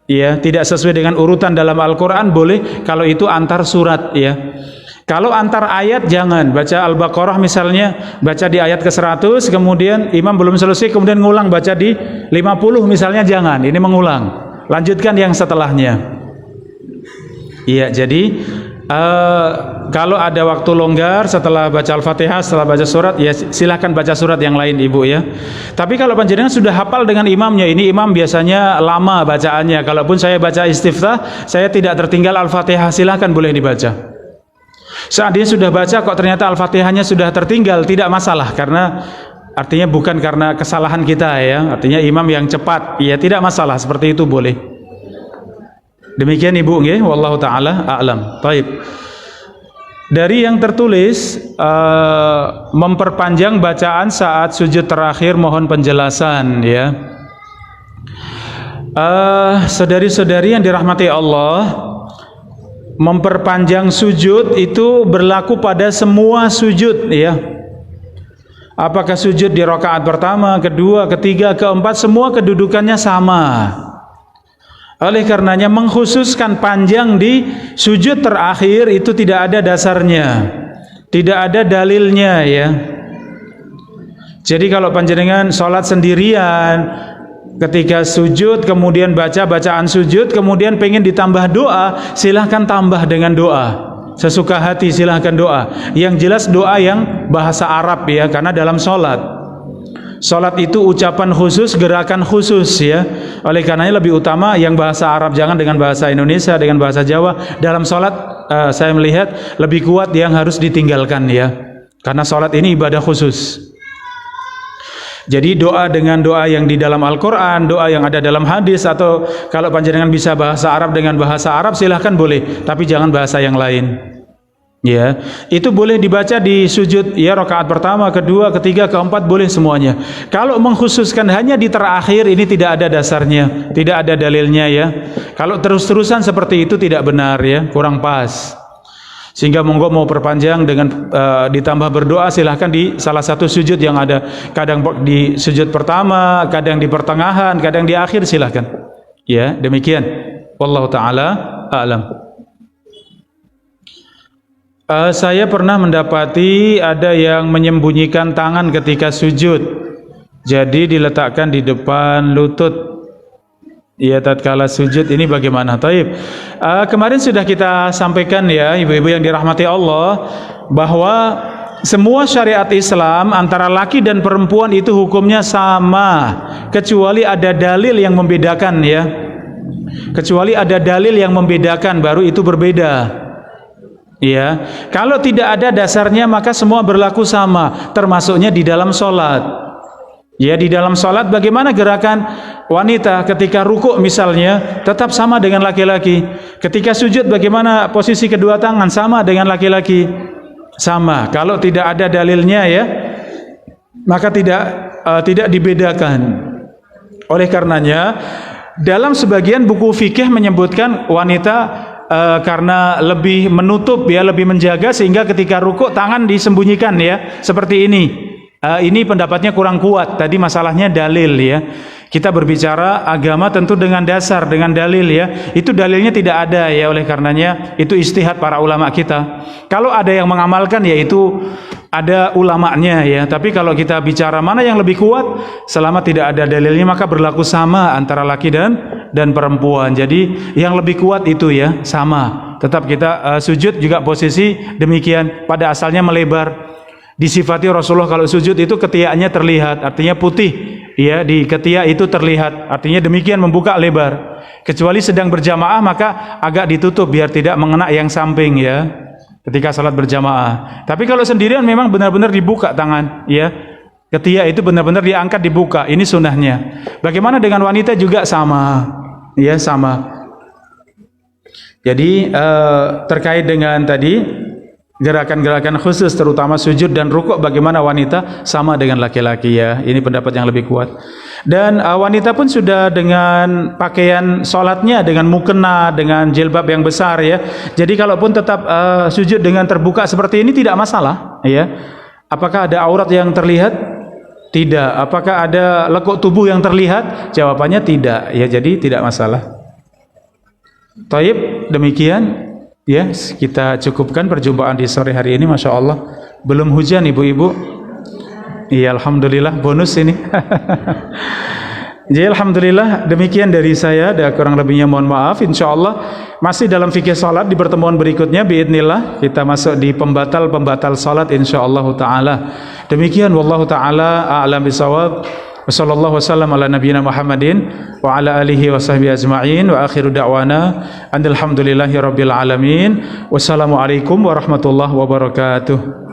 Ya, tidak sesuai dengan urutan dalam Al-Qur'an boleh kalau itu antar surat ya. Kalau antar ayat jangan, baca Al-Baqarah misalnya, baca di ayat ke-100, kemudian imam belum selesai, kemudian ngulang baca di 50 misalnya, jangan, ini mengulang. Lanjutkan yang setelahnya. Iya, jadi kalau ada waktu longgar setelah baca Al-Fatihah, setelah baca surat, ya silahkan baca surat yang lain ibu ya. Tapi kalau panjenengan sudah hafal dengan imamnya, ini imam biasanya lama bacaannya. Kalaupun saya baca istiftah, saya tidak tertinggal Al-Fatihah, silahkan boleh dibaca. Saat dia sudah baca kok ternyata Al-Fatihahnya sudah tertinggal, tidak masalah, karena artinya bukan karena kesalahan kita ya, artinya imam yang cepat, ya tidak masalah, seperti itu boleh. Demikian ibu nggih, wallahu taala a'lam. Baik. Dari yang tertulis memperpanjang bacaan saat sujud terakhir, mohon penjelasan ya. Saudari-saudari yang dirahmati Allah, memperpanjang sujud itu berlaku pada semua sujud ya. Apakah sujud di rakaat pertama, kedua, ketiga, keempat, semua kedudukannya sama. Oleh karenanya mengkhususkan panjang di sujud terakhir itu tidak ada dasarnya, tidak ada dalilnya ya. Jadi kalau panjenengan sholat sendirian, ketika sujud kemudian baca bacaan sujud, kemudian pengen ditambah doa, silahkan tambah dengan doa, sesuka hati silahkan doa. Yang jelas doa yang bahasa Arab ya, karena dalam sholat itu ucapan khusus, gerakan khusus ya. Oleh karenanya lebih utama yang bahasa Arab, jangan dengan bahasa Indonesia, dengan bahasa Jawa. Dalam sholat saya melihat lebih kuat yang harus ditinggalkan ya, karena sholat ini ibadah khusus. Jadi doa dengan doa yang di dalam Al-Quran, doa yang ada dalam hadis, atau kalau panjenengan bisa bahasa Arab dengan bahasa Arab silahkan boleh, tapi jangan bahasa yang lain. Ya, itu boleh dibaca di sujud ya, rakaat pertama, kedua, ketiga, keempat, boleh semuanya. Kalau mengkhususkan hanya di terakhir, ini tidak ada dasarnya, tidak ada dalilnya ya. Kalau terus-terusan seperti itu tidak benar ya, kurang pas. Sehingga monggo mau perpanjang dengan ditambah berdoa, silahkan di salah satu sujud yang ada, kadang di sujud pertama, kadang di pertengahan, kadang di akhir, silahkan ya. Demikian wallahu taala a'lam. Saya pernah mendapati ada yang menyembunyikan tangan ketika sujud, jadi diletakkan di depan lutut ya tatkala sujud, ini bagaimana? Taib. Kemarin sudah kita sampaikan ya ibu-ibu yang dirahmati Allah, bahwa semua syariat Islam antara laki dan perempuan itu hukumnya sama, kecuali ada dalil yang membedakan ya. Kecuali ada dalil yang membedakan, baru itu berbeda. Ya, kalau tidak ada dasarnya maka semua berlaku sama, termasuknya di dalam sholat. Ya, di dalam sholat bagaimana gerakan wanita ketika rukuk misalnya, tetap sama dengan laki-laki. Ketika sujud bagaimana posisi kedua tangan, sama dengan laki-laki, sama. Kalau tidak ada dalilnya ya, maka tidak dibedakan. Oleh karenanya dalam sebagian buku fikih menyebutkan wanita karena lebih menutup ya, lebih menjaga, sehingga ketika rukuk tangan disembunyikan ya, seperti ini. Ini pendapatnya kurang kuat. Tadi masalahnya dalil ya. Kita berbicara agama tentu dengan dasar, dengan dalil ya. Itu dalilnya tidak ada ya, oleh karenanya itu ijtihad para ulama kita. Kalau ada yang mengamalkan ya itu ada ulamanya ya. Tapi kalau kita bicara mana yang lebih kuat, selama tidak ada dalilnya maka berlaku sama antara laki dan perempuan. Jadi yang lebih kuat itu ya, sama. Tetap kita sujud juga posisi demikian, pada asalnya melebar. Disifati Rasulullah kalau sujud itu ketiaknya terlihat, artinya putih ya, di ketiak itu terlihat, artinya demikian, membuka lebar. Kecuali sedang berjamaah maka agak ditutup biar tidak mengena yang samping ya, ketika salat berjamaah. Tapi kalau sendirian memang benar-benar dibuka tangan ya, ketiak itu benar-benar diangkat, dibuka. Ini sunnahnya. Bagaimana dengan wanita juga sama ya, sama. Jadi terkait dengan tadi gerakan-gerakan khusus terutama sujud dan rukuk, bagaimana wanita sama dengan laki-laki ya. Ini pendapat yang lebih kuat. Dan wanita pun sudah dengan pakaian sholatnya dengan mukena, dengan jilbab yang besar ya. Jadi kalaupun tetap sujud dengan terbuka seperti ini tidak masalah ya. Apakah ada aurat yang terlihat? Tidak. Apakah ada lekuk tubuh yang terlihat? Jawabannya tidak ya. Jadi tidak masalah. Taib, demikian. Ya, kita cukupkan perjumpaan di sore hari ini. Masya Allah, belum hujan ibu-ibu. Iya, alhamdulillah, bonus ini. Jadi alhamdulillah, demikian dari saya. Ada kurang lebihnya mohon maaf. Insya Allah masih dalam fikih salat di pertemuan berikutnya biidznillah kita masuk di pembatal salat insyaallah taala. Demikian wallahu taala a'lam bisawab. Wassallallahu wasallam ala nabiyyina Muhammadin wa ala alihi wa sahbihi ajma'in wa akhiru da'wana alhamdulillahi rabbil alamin. Wassalamualaikum warahmatullahi wabarakatuh.